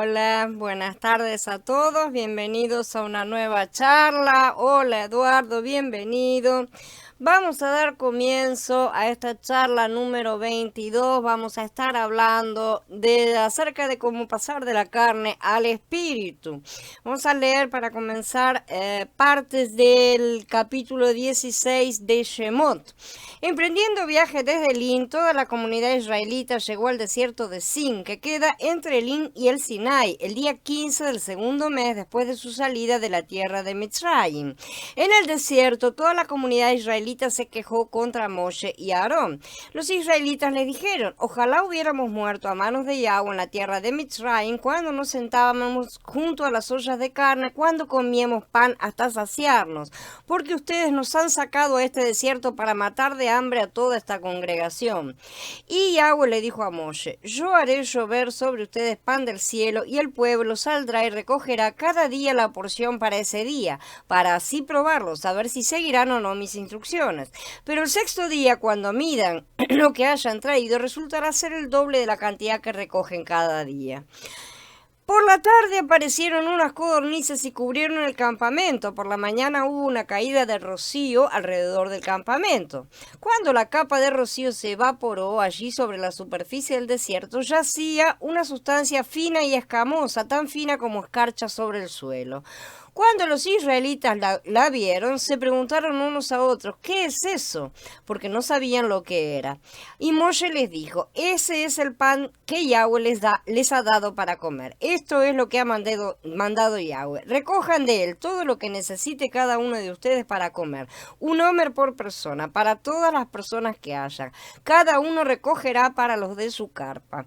Hola, buenas tardes a todos, bienvenidos a una nueva charla. Hola Eduardo, bienvenido. Vamos a dar comienzo a esta charla número 22. Vamos a estar hablando acerca de cómo pasar de la carne al espíritu. Vamos a leer para comenzar partes del capítulo 16 de Shemot. Emprendiendo viaje desde Elín, toda la comunidad israelita llegó al desierto de Sin, que queda entre Elín y el Sinai, el día 15 del segundo mes después de su salida de la tierra de Mitzrayim. En el desierto, toda la comunidad israelita se quejó contra Moshe y Aarón. Los israelitas le dijeron: ojalá hubiéramos muerto a manos de Yahweh en la tierra de Mitzrayim, cuando nos sentábamos junto a las ollas de carne, cuando comíamos pan hasta saciarnos, porque ustedes nos han sacado a este desierto para matar de hambre a toda esta congregación. Y Yahweh le dijo a Moshe: yo haré llover sobre ustedes pan del cielo, y el pueblo saldrá y recogerá cada día la porción para ese día, para así probarlos, a ver si seguirán o no mis instrucciones. Pero el sexto día, cuando midan lo que hayan traído, resultará ser el doble de la cantidad que recogen cada día. Por la tarde aparecieron unas codornices y cubrieron el campamento. Por la mañana hubo una caída de rocío alrededor del campamento. Cuando la capa de rocío se evaporó, allí sobre la superficie del desierto yacía una sustancia fina y escamosa, tan fina como escarcha sobre el suelo. Cuando los israelitas la vieron, se preguntaron unos a otros: ¿qué es eso? Porque no sabían lo que era. Y Moshe les dijo: ese es el pan que Yahweh les ha dado para comer. Esto es lo que ha mandado Yahweh. Recojan de él todo lo que necesite cada uno de ustedes para comer. Un homer por persona, para todas las personas que haya. Cada uno recogerá para los de su carpa.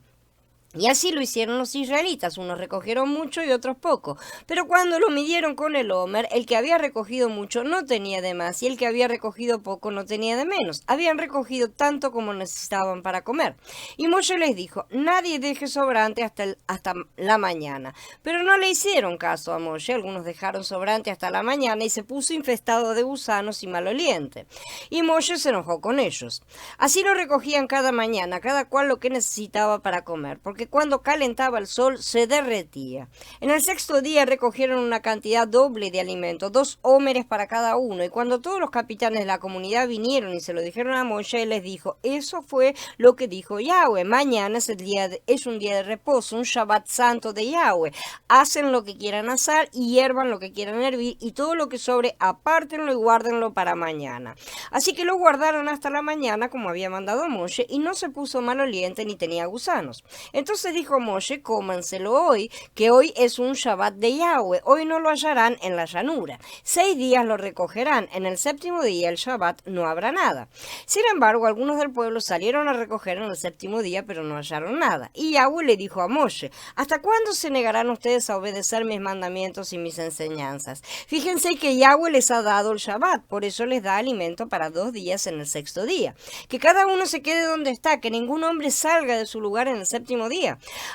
Y así lo hicieron los israelitas, unos recogieron mucho y otros poco. Pero cuando lo midieron con el homer, el que había recogido mucho no tenía de más, y el que había recogido poco no tenía de menos. Habían recogido tanto como necesitaban para comer. Y Moshe les dijo: nadie deje sobrante hasta la mañana. Pero no le hicieron caso a Moshe. Algunos dejaron sobrante hasta la mañana y se puso infestado de gusanos y maloliente. Y Moshe se enojó con ellos. Así lo recogían cada mañana, cada cual lo que necesitaba para comer, porque cuando calentaba el sol se derretía. En el sexto día recogieron una cantidad doble de alimento, 2 hómeres para cada uno, y cuando todos los capitanes de la comunidad vinieron y se lo dijeron a Moshe, les dijo: eso fue lo que dijo Yahweh, mañana es un día de reposo, un Shabbat santo de Yahweh. Hacen lo que quieran hacer y hiervan lo que quieran hervir, y todo lo que sobre apártenlo y guárdenlo para mañana. Así que lo guardaron hasta la mañana como había mandado Moshe, y no se puso maloliente ni tenía gusanos. Entonces dijo Moshe: cómanselo hoy, que hoy es un Shabbat de Yahweh, hoy no lo hallarán en la llanura. 6 días lo recogerán, en el séptimo día, el Shabbat, no habrá nada. Sin embargo, algunos del pueblo salieron a recoger en el séptimo día, pero no hallaron nada. Y Yahweh le dijo a Moshe: ¿hasta cuándo se negarán ustedes a obedecer mis mandamientos y mis enseñanzas? Fíjense que Yahweh les ha dado el Shabbat, por eso les da alimento para 2 días en el sexto día. Que cada uno se quede donde está, que ningún hombre salga de su lugar en el séptimo día.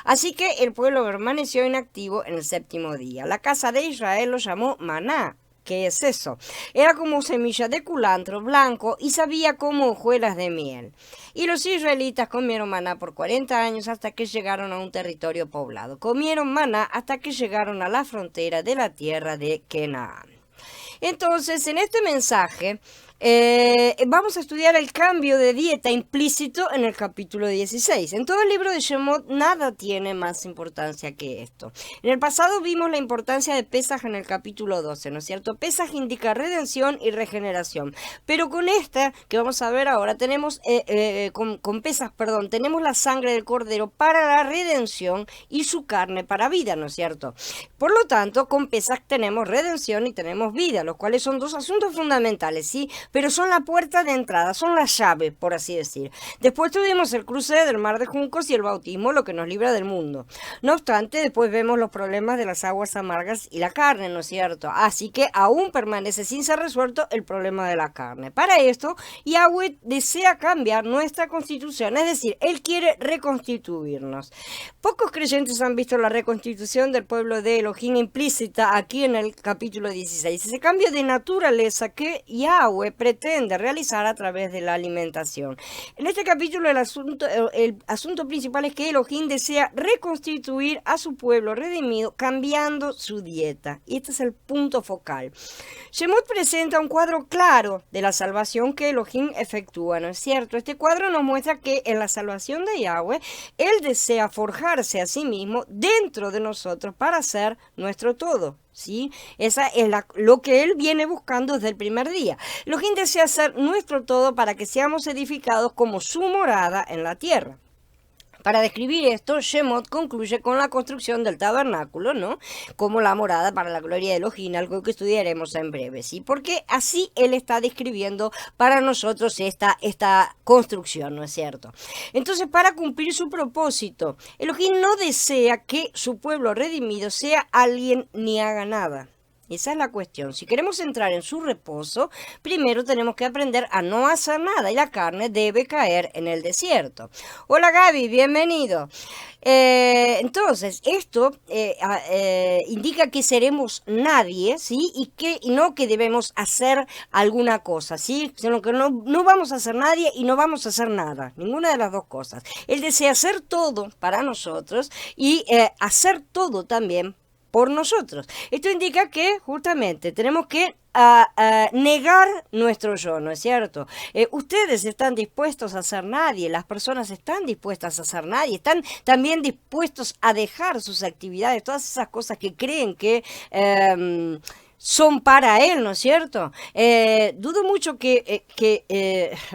Así que el pueblo permaneció inactivo en el séptimo día. La casa de Israel lo llamó maná. ¿Qué es eso? Era como semilla de culantro blanco y sabía como hojuelas de miel. Y los israelitas comieron maná por 40 años hasta que llegaron a un territorio poblado. Comieron maná hasta que llegaron a la frontera de la tierra de Canaán. Entonces, en este mensaje vamos a estudiar el cambio de dieta implícito en el capítulo 16. En todo el libro de Shemot nada tiene más importancia que esto. En el pasado vimos la importancia de Pesaj en el capítulo 12, ¿no es cierto? Pesaj indica redención y regeneración. Pero con esta que vamos a ver ahora, tenemos con Pesaj, tenemos la sangre del cordero para la redención y su carne para vida, ¿no es cierto? Por lo tanto, con Pesaj tenemos redención y tenemos vida, los cuales son 2 asuntos fundamentales, ¿sí? Pero son la puerta de entrada, son la llave, por así decir. Después tuvimos el cruce del mar de juncos y el bautismo, lo que nos libra del mundo. No obstante, después vemos los problemas de las aguas amargas y la carne, ¿no es cierto? Así que aún permanece sin ser resuelto el problema de la carne. Para esto, Yahweh desea cambiar nuestra constitución, es decir, Él quiere reconstituirnos. Pocos creyentes han visto la reconstitución del pueblo de Elohim implícita aquí en el capítulo 16. Ese cambio de naturaleza que Yahweh pretende realizar a través de la alimentación. En este capítulo el asunto principal es que Elohim desea reconstituir a su pueblo redimido cambiando su dieta. Y este es el punto focal. Shemot presenta un cuadro claro de la salvación que Elohim efectúa, ¿no es cierto? Este cuadro nos muestra que en la salvación de Yahweh, Él desea forjarse a sí mismo dentro de nosotros para ser nuestro todo. ¿Sí? Esa es lo que Él viene buscando desde el primer día. Elohim desea ser nuestro todo para que seamos edificados como su morada en la tierra. Para describir esto, Shemot concluye con la construcción del tabernáculo, ¿no? Como la morada para la gloria de Elohim, algo que estudiaremos en breve, ¿sí? Porque así él está describiendo para nosotros esta construcción, ¿no es cierto? Entonces, para cumplir su propósito, Elohim no desea que su pueblo redimido sea alguien ni haga nada. Esa es la cuestión. Si queremos entrar en su reposo, primero tenemos que aprender a no hacer nada y la carne debe caer en el desierto. Hola Gaby, bienvenido. Entonces, esto indica que seremos nadie, ¿sí? Y no que debemos hacer alguna cosa, ¿sí? Sino que no vamos a hacer nadie y no vamos a hacer nada, ninguna de las dos cosas. Él desea hacer todo para nosotros y hacer todo también por nosotros. Esto indica que justamente tenemos que negar nuestro yo, ¿no es cierto? Ustedes están dispuestos a ser nadie, las personas están dispuestas a ser nadie, están también dispuestos a dejar sus actividades, todas esas cosas que creen que son para él, ¿no es cierto? Dudo mucho que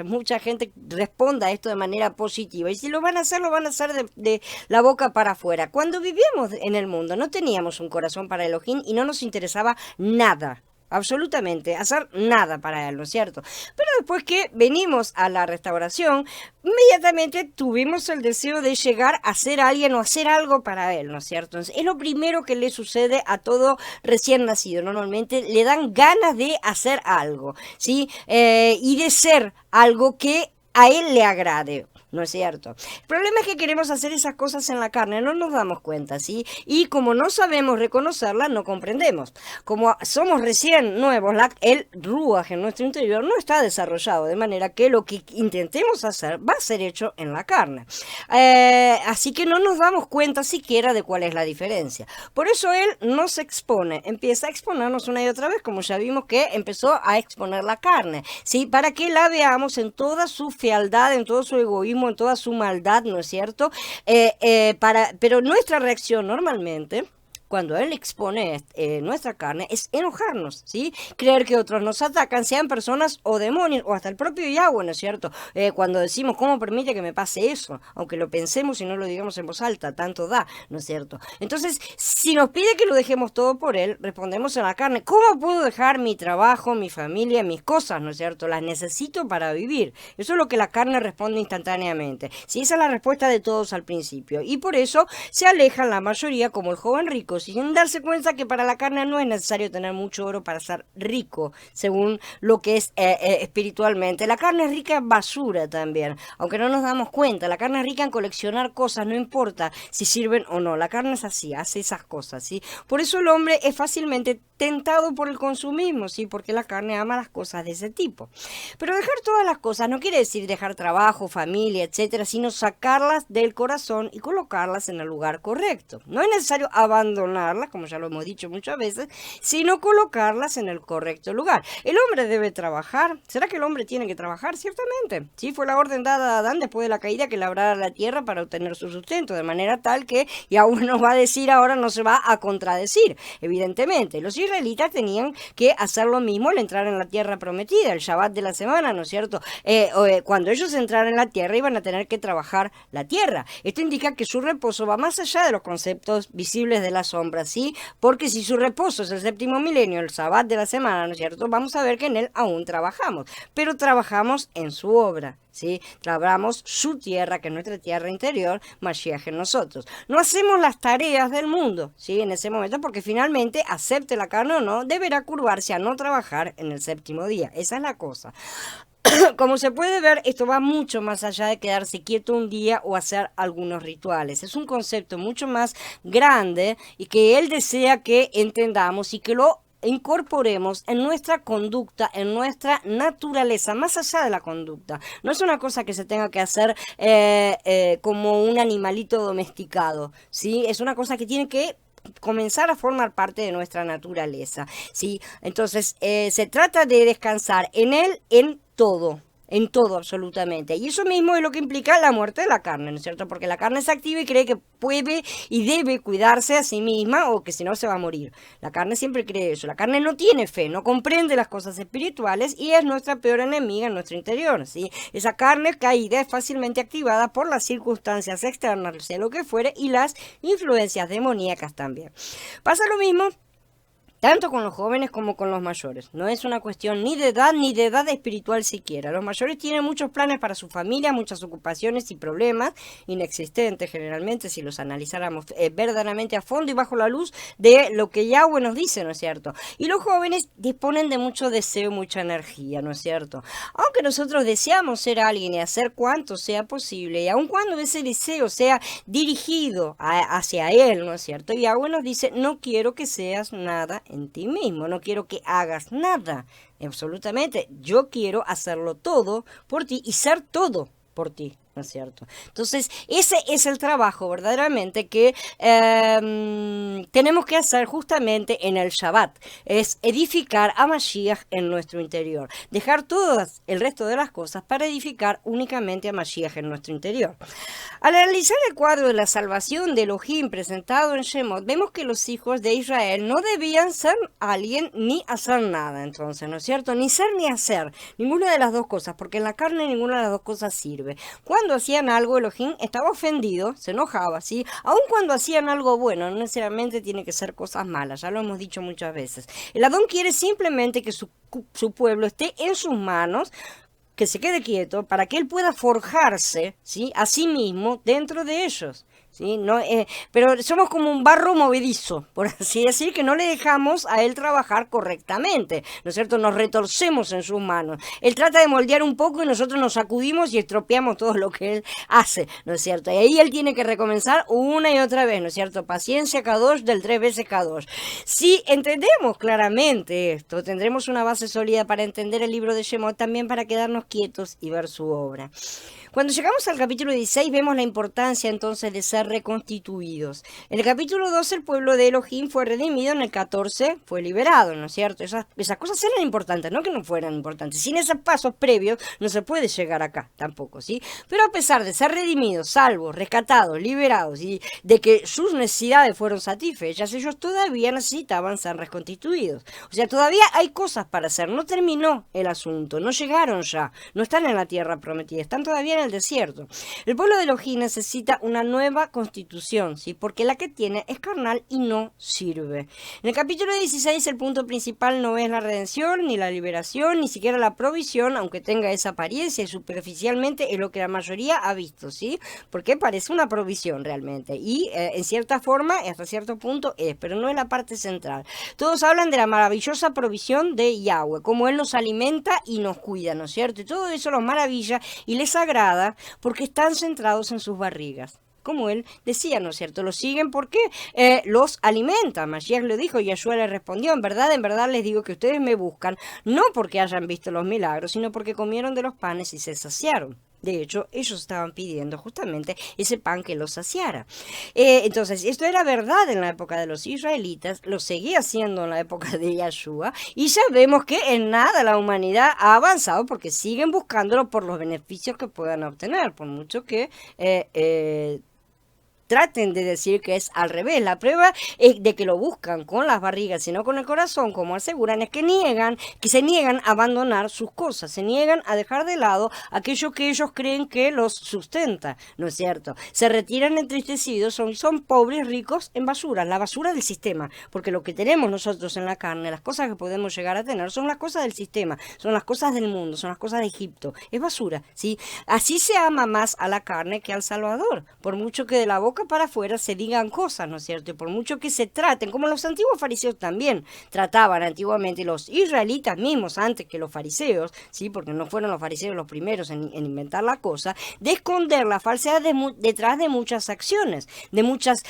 mucha gente responda a esto de manera positiva. Y si lo van a hacer de la boca para afuera. Cuando vivíamos en el mundo no teníamos un corazón para Elohim y no nos interesaba nada. Absolutamente, hacer nada para él, ¿no es cierto? Pero después que venimos a la restauración, inmediatamente tuvimos el deseo de llegar a ser alguien o hacer algo para él, ¿no es cierto? Entonces, es lo primero que le sucede a todo recién nacido. Normalmente le dan ganas de hacer algo, ¿sí? Y de ser algo que a él le agrade. ¿No es cierto? El problema es que queremos hacer esas cosas en la carne, no nos damos cuenta, ¿sí? Y como no sabemos reconocerlas, no comprendemos. Como somos recién nuevos, el ruaj en nuestro interior no está desarrollado, de manera que lo que intentemos hacer va a ser hecho en la carne. Así que no nos damos cuenta siquiera de cuál es la diferencia. Por eso él nos expone, empieza a exponernos una y otra vez, como ya vimos que empezó a exponer la carne, ¿sí? Para que la veamos en toda su fealdad, en todo su egoísmo, en toda su maldad, ¿no es cierto? Pero nuestra reacción normalmente, cuando él expone nuestra carne, es enojarnos, ¿sí? Creer que otros nos atacan, sean personas o demonios, o hasta el propio Yahweh, ¿no es cierto? Cuando decimos, ¿cómo permite que me pase eso? Aunque lo pensemos y no lo digamos en voz alta, tanto da, ¿no es cierto? Entonces, si nos pide que lo dejemos todo por él, respondemos en la carne, ¿cómo puedo dejar mi trabajo, mi familia, mis cosas, ¿no es cierto? Las necesito para vivir. Eso es lo que la carne responde instantáneamente. Sí, esa es la respuesta de todos al principio. Y por eso se alejan la mayoría, como el joven rico, sin darse cuenta que para la carne no es necesario tener mucho oro para ser rico, según lo que es espiritualmente. La carne es rica en basura también, aunque no nos damos cuenta. La carne es rica en coleccionar cosas, no importa si sirven o no. La carne es así, hace esas cosas, ¿sí? Por eso el hombre es fácilmente tentado por el consumismo, ¿sí? Porque la carne ama las cosas de ese tipo. Pero dejar todas las cosas no quiere decir dejar trabajo, familia, etcétera, sino sacarlas del corazón y colocarlas en el lugar correcto. No es necesario abandonarlas, como ya lo hemos dicho muchas veces, sino colocarlas en el correcto lugar. El hombre debe trabajar. ¿Será que el hombre tiene que trabajar? Ciertamente. Sí, fue la orden dada a Adán después de la caída que labrara la tierra para obtener su sustento, de manera tal que, y aún nos va a decir ahora, no se va a contradecir, evidentemente. Los israelitas tenían que hacer lo mismo al entrar en la tierra prometida, el Shabbat de la semana, ¿no es cierto? Cuando ellos entraran en la tierra iban a tener que trabajar la tierra. Esto indica que su reposo va más allá de los conceptos visibles de la sombra, ¿sí? Porque si su reposo es el séptimo milenio, el Shabbat de la semana, ¿no es cierto? Vamos a ver que en él aún trabajamos, pero trabajamos en su obra, ¿sí? Trabajamos su tierra, que es nuestra tierra interior, Mashiach en nosotros. No hacemos las tareas del mundo, ¿sí? En ese momento, porque finalmente, acepte la carne o no, deberá curvarse a no trabajar en el séptimo día. Esa es la cosa. Como se puede ver, esto va mucho más allá de quedarse quieto un día o hacer algunos rituales. Es un concepto mucho más grande y que él desea que entendamos y que lo incorporemos en nuestra conducta, en nuestra naturaleza, más allá de la conducta. No es una cosa que se tenga que hacer como un animalito domesticado, ¿sí? Es una cosa que tiene que comenzar a formar parte de nuestra naturaleza, ¿sí? Entonces, se trata de descansar en él en todo absolutamente. Y eso mismo es lo que implica la muerte de la carne, ¿no es cierto? Porque la carne se activa y cree que puede y debe cuidarse a sí misma o que si no se va a morir. La carne siempre cree eso. La carne no tiene fe, no comprende las cosas espirituales y es nuestra peor enemiga en nuestro interior, ¿sí? Esa carne caída es fácilmente activada por las circunstancias externas, sea lo que fuere, y las influencias demoníacas también. Pasa lo mismo tanto con los jóvenes como con los mayores. No es una cuestión ni de edad espiritual siquiera. Los mayores tienen muchos planes para su familia, muchas ocupaciones y problemas inexistentes generalmente si los analizáramos verdaderamente a fondo y bajo la luz de lo que Yahweh nos dice, ¿no es cierto? Y los jóvenes disponen de mucho deseo, mucha energía, ¿no es cierto? Aunque nosotros deseamos ser alguien y hacer cuanto sea posible, y aun cuando ese deseo sea dirigido hacia él, ¿no es cierto? Yahweh nos dice, no quiero que seas nada en ti mismo, no quiero que hagas nada, absolutamente, yo quiero hacerlo todo por ti y ser todo por ti, ¿no es cierto? Entonces, ese es el trabajo verdaderamente que tenemos que hacer justamente en el Shabbat, es edificar a Mashiach en nuestro interior, dejar todas el resto de las cosas para edificar únicamente a Mashiach en nuestro interior. Al analizar el cuadro de la salvación de Elohim presentado en Shemot, vemos que los hijos de Israel no debían ser alguien ni hacer nada, entonces, ¿no es cierto? Ni ser ni hacer, ninguna de las dos cosas, porque en la carne ninguna de las dos cosas sirve. Cuando hacían algo, Elohim estaba ofendido, se enojaba, ¿sí? Aun cuando hacían algo bueno, no necesariamente tiene que ser cosas malas, ya lo hemos dicho muchas veces. El Adón quiere simplemente que su pueblo esté en sus manos, que se quede quieto para que él pueda forjarse, ¿sí?, a sí mismo dentro de ellos. ¿Sí? No, pero somos como un barro movedizo, por así decir, que no le dejamos a él trabajar correctamente, ¿no es cierto? Nos retorcemos en sus manos. Él trata de moldear un poco y nosotros nos sacudimos y estropeamos todo lo que él hace, ¿no es cierto? Y ahí él tiene que recomenzar una y otra vez, ¿no es cierto? Paciencia K2 del 3 veces K2. Si entendemos claramente esto, tendremos una base sólida para entender el libro de Shemot, también para quedarnos quietos y ver su obra. Cuando llegamos al capítulo 16 vemos la importancia entonces de ser reconstituidos. En el capítulo 12 el pueblo de Elohim fue redimido, en el 14 fue liberado, ¿no es cierto? Esas cosas eran importantes, no que no fueran importantes. Sin esos pasos previos no se puede llegar acá tampoco, ¿sí? Pero a pesar de ser redimidos, salvos, rescatados, liberados y de que sus necesidades fueron satisfechas, ellos todavía necesitaban ser reconstituidos. O sea, todavía hay cosas para hacer, no terminó el asunto, no llegaron ya, no están en la tierra prometida, están todavía en el desierto. El pueblo de Elohim necesita una nueva constitución, ¿sí? Porque la que tiene es carnal y no sirve. En el capítulo 16 el punto principal no es la redención, ni la liberación, ni siquiera la provisión, aunque tenga esa apariencia y superficialmente es lo que la mayoría ha visto, ¿sí? Porque parece una provisión realmente y en cierta forma, hasta cierto punto es, pero no es la parte central. Todos hablan de la maravillosa provisión de Yahweh, cómo Él nos alimenta y nos cuida, ¿no es cierto? Y todo eso los maravilla y les agrada porque están centrados en sus barrigas. Como él decía, ¿no es cierto? Los siguen porque los alimenta. Mashiach lo dijo y Yeshua le respondió, en verdad les digo que ustedes me buscan, no porque hayan visto los milagros, sino porque comieron de los panes y se saciaron. De hecho, ellos estaban pidiendo justamente ese pan que los saciara. Entonces, esto era verdad en la época de los israelitas, lo seguía siendo en la época de Yeshua, y ya vemos que en nada la humanidad ha avanzado porque siguen buscándolo por los beneficios que puedan obtener, por mucho que traten de decir que es al revés. La prueba es de que lo buscan con las barrigas y no con el corazón, como aseguran, es que se niegan a abandonar sus cosas, se niegan a dejar de lado aquello que ellos creen que los sustenta, ¿no es cierto? Se retiran entristecidos, son pobres, ricos en basura, la basura del sistema, porque lo que tenemos nosotros en la carne, las cosas que podemos llegar a tener, son las cosas del sistema, son las cosas del mundo, son las cosas de Egipto, es basura, ¿sí? Así se ama más a la carne que al Salvador, por mucho que de la boca boca para afuera se digan cosas, ¿no es cierto? Y por mucho que se traten, como los antiguos fariseos también trataban antiguamente, los israelitas mismos antes que los fariseos, ¿sí? Porque no fueron los fariseos los primeros en inventar la cosa, de esconder la falsedad detrás de muchas acciones, de muchos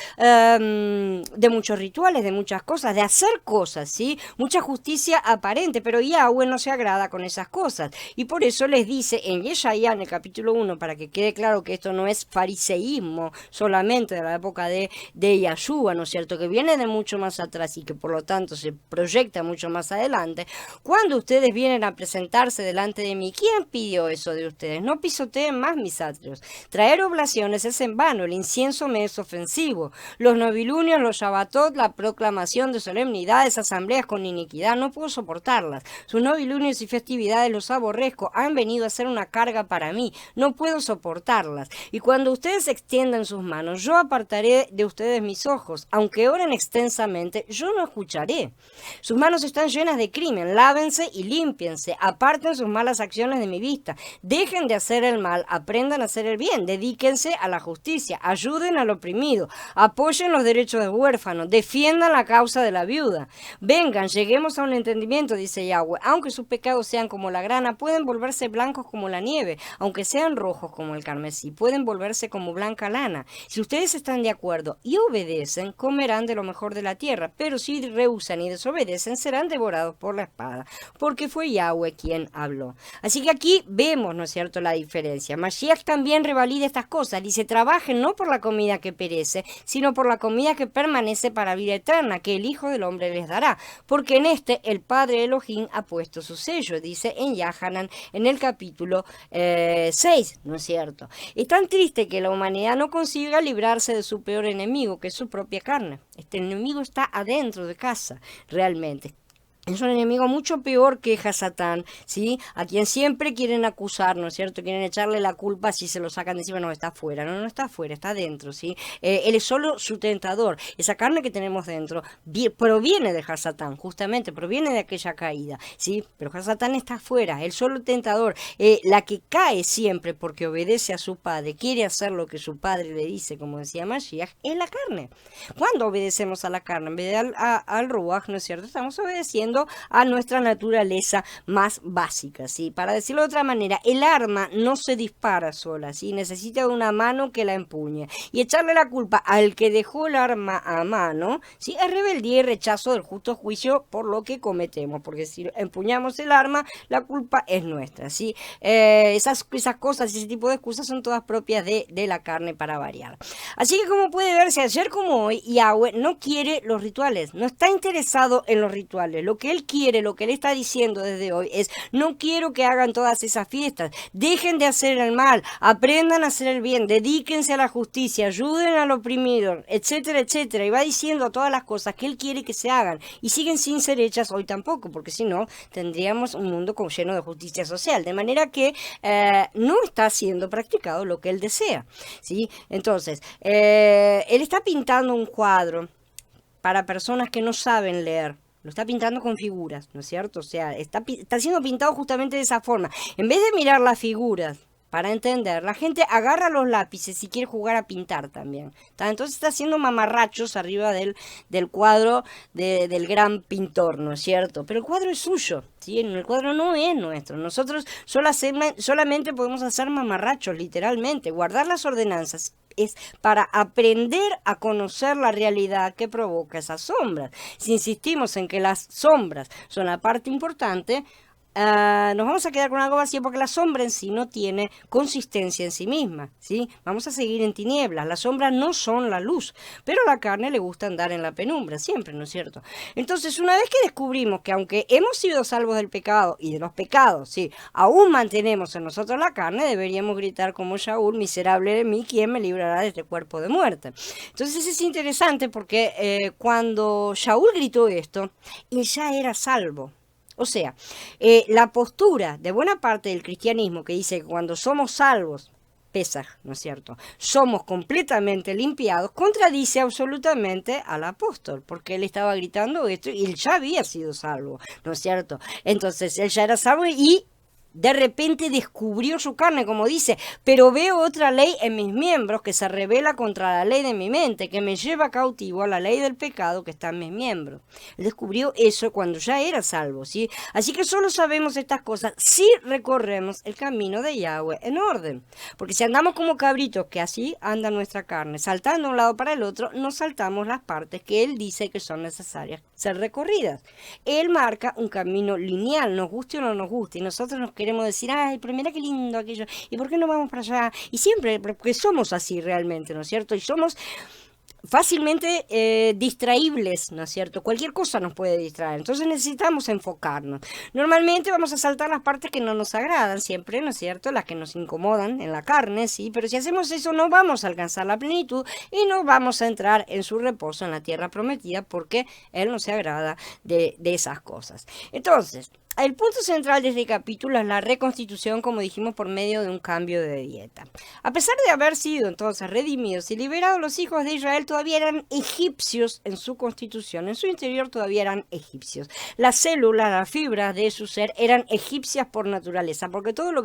rituales, de muchas cosas, de hacer cosas, ¿sí? Mucha justicia aparente, pero Yahweh no se agrada con esas cosas. Y por eso les dice en Yeshaya, en el capítulo 1, para que quede claro que esto no es fariseísmo solamente de la época de Yahshua, ¿no es cierto? Que viene de mucho más atrás y que por lo tanto se proyecta mucho más adelante. Cuando ustedes vienen a presentarse delante de mí, ¿quién pidió eso de ustedes? No pisoteen más mis atrios. Traer oblaciones es en vano, el incienso me es ofensivo. Los novilunios, los Shabbatot, la proclamación de solemnidades, asambleas con iniquidad, no puedo soportarlas. Sus novilunios y festividades los aborrezco, han venido a ser una carga para mí, no puedo soportarlas. Y cuando ustedes extiendan sus manos, yo apartaré de ustedes mis ojos. Aunque oren extensamente, yo no escucharé. Sus manos están llenas de crimen, lávense y límpiense, aparten sus malas acciones de mi vista, dejen de hacer el mal, aprendan a hacer el bien, dedíquense a la justicia, ayuden al oprimido, apoyen los derechos del huérfano, defiendan la causa de la viuda. Vengan, lleguemos a un entendimiento, dice Yahweh. Aunque sus pecados sean como la grana, pueden volverse blancos como la nieve. Aunque sean rojos como el carmesí, pueden volverse como blanca lana. Si ustedes están de acuerdo y obedecen, comerán de lo mejor de la tierra. Pero si rehusan y desobedecen, serán devorados por la espada. Porque fue Yahweh quien habló. Así que aquí vemos, ¿no es cierto?, la diferencia. Mashiach también revalida estas cosas. Dice, trabajen no por la comida que perece, sino por la comida que permanece para vida eterna, que el Hijo del Hombre les dará. Porque en este el Padre Elohim ha puesto su sello, dice en Yahanan, en el capítulo 6, ¿no es cierto? Es tan triste que la humanidad no consiga librarse de su peor enemigo, que es su propia carne. Este enemigo está adentro de casa, realmente. Es un enemigo mucho peor que Hasatán, ¿sí? A quien siempre quieren acusar, ¿no es cierto? Quieren echarle la culpa si se lo sacan de encima. No, está afuera. No, no está afuera, está adentro, ¿sí? Él es solo su tentador. Esa carne que tenemos dentro proviene de Hasatán, justamente, proviene de aquella caída, ¿sí? Pero Hasatán está afuera, él solo tentador. La que cae siempre porque obedece a su padre, quiere hacer lo que su padre le dice, como decía Mashiach, es la carne. Cuando obedecemos a la carne, en vez de al Ruach, ¿no es cierto? Estamos obedeciendo a nuestra naturaleza más básica, ¿sí? Para decirlo de otra manera, el arma no se dispara sola, ¿sí? Necesita una mano que la empuñe. Y echarle la culpa al que dejó el arma a mano, ¿sí? Es rebeldía y rechazo del justo juicio por lo que cometemos, porque si empuñamos el arma, la culpa es nuestra, ¿sí? Esas cosas, ese tipo de excusas son todas propias de la carne para variar. Así que como puede verse, ayer como hoy, Yahweh no quiere los rituales, no está interesado en los rituales. Lo que él quiere, lo que él está diciendo desde hoy es, no quiero que hagan todas esas fiestas, dejen de hacer el mal, aprendan a hacer el bien, dedíquense a la justicia, ayuden al oprimido, etcétera, etcétera. Y va diciendo todas las cosas que él quiere que se hagan y siguen sin ser hechas hoy tampoco, porque si no, tendríamos un mundo lleno de justicia social, de manera que no está siendo practicado lo que él desea, ¿sí? Entonces, él está pintando un cuadro para personas que no saben leer. Lo está pintando con figuras, ¿no es cierto? O sea, está siendo pintado justamente de esa forma. En vez de mirar las figuras para entender, la gente agarra los lápices y quiere jugar a pintar también. Entonces está haciendo mamarrachos arriba del cuadro del gran pintor, ¿no es cierto? Pero el cuadro es suyo, ¿sí? El cuadro no es nuestro. Nosotros solamente podemos hacer mamarrachos, literalmente. Guardar las ordenanzas es para aprender a conocer la realidad que provoca esas sombras. Si insistimos en que las sombras son la parte importante, nos vamos a quedar con algo vacío porque la sombra en sí no tiene consistencia en sí misma, ¿sí? Vamos a seguir en tinieblas. Las sombras no son la luz, pero a la carne le gusta andar en la penumbra, siempre, ¿no es cierto? Entonces, una vez que descubrimos que aunque hemos sido salvos del pecado y de los pecados, ¿sí?, aún mantenemos en nosotros la carne, deberíamos gritar como Shaul, miserable de mí, ¿quién me librará de este cuerpo de muerte? Entonces es interesante porque cuando Shaul gritó esto, él ya era salvo. O sea, la postura de buena parte del cristianismo que dice que cuando somos salvos, Pesaj, ¿no es cierto?, somos completamente limpiados, contradice absolutamente al apóstol, porque él estaba gritando esto y él ya había sido salvo, ¿no es cierto? Entonces, él ya era salvo y de repente descubrió su carne, como dice, pero veo otra ley en mis miembros que se revela contra la ley de mi mente, que me lleva cautivo a la ley del pecado que está en mis miembros. Él descubrió eso cuando ya era salvo, ¿sí? Así que solo sabemos estas cosas si recorremos el camino de Yahweh en orden. Porque si andamos como cabritos, que así anda nuestra carne, saltando de un lado para el otro, no saltamos las partes que Él dice que son necesarias ser recorridas. Él marca un camino lineal, nos guste o no nos guste, y nosotros nos queremos decir, ay, pero mira qué lindo aquello, ¿y por qué no vamos para allá? Y siempre, porque somos así realmente, ¿no es cierto? Y somos fácilmente distraíbles, ¿no es cierto? Cualquier cosa nos puede distraer, entonces necesitamos enfocarnos. Normalmente vamos a saltar las partes que no nos agradan siempre, ¿no es cierto? Las que nos incomodan en la carne, sí, pero si hacemos eso no vamos a alcanzar la plenitud y no vamos a entrar en su reposo en la tierra prometida porque Él no se agrada de esas cosas. Entonces, el punto central de este capítulo es la reconstitución, como dijimos, por medio de un cambio de dieta. A pesar de haber sido entonces redimidos y liberados, los hijos de Israel todavía eran egipcios en su constitución, en su interior todavía eran egipcios. Las células, las fibras de su ser eran egipcias por naturaleza, porque todo lo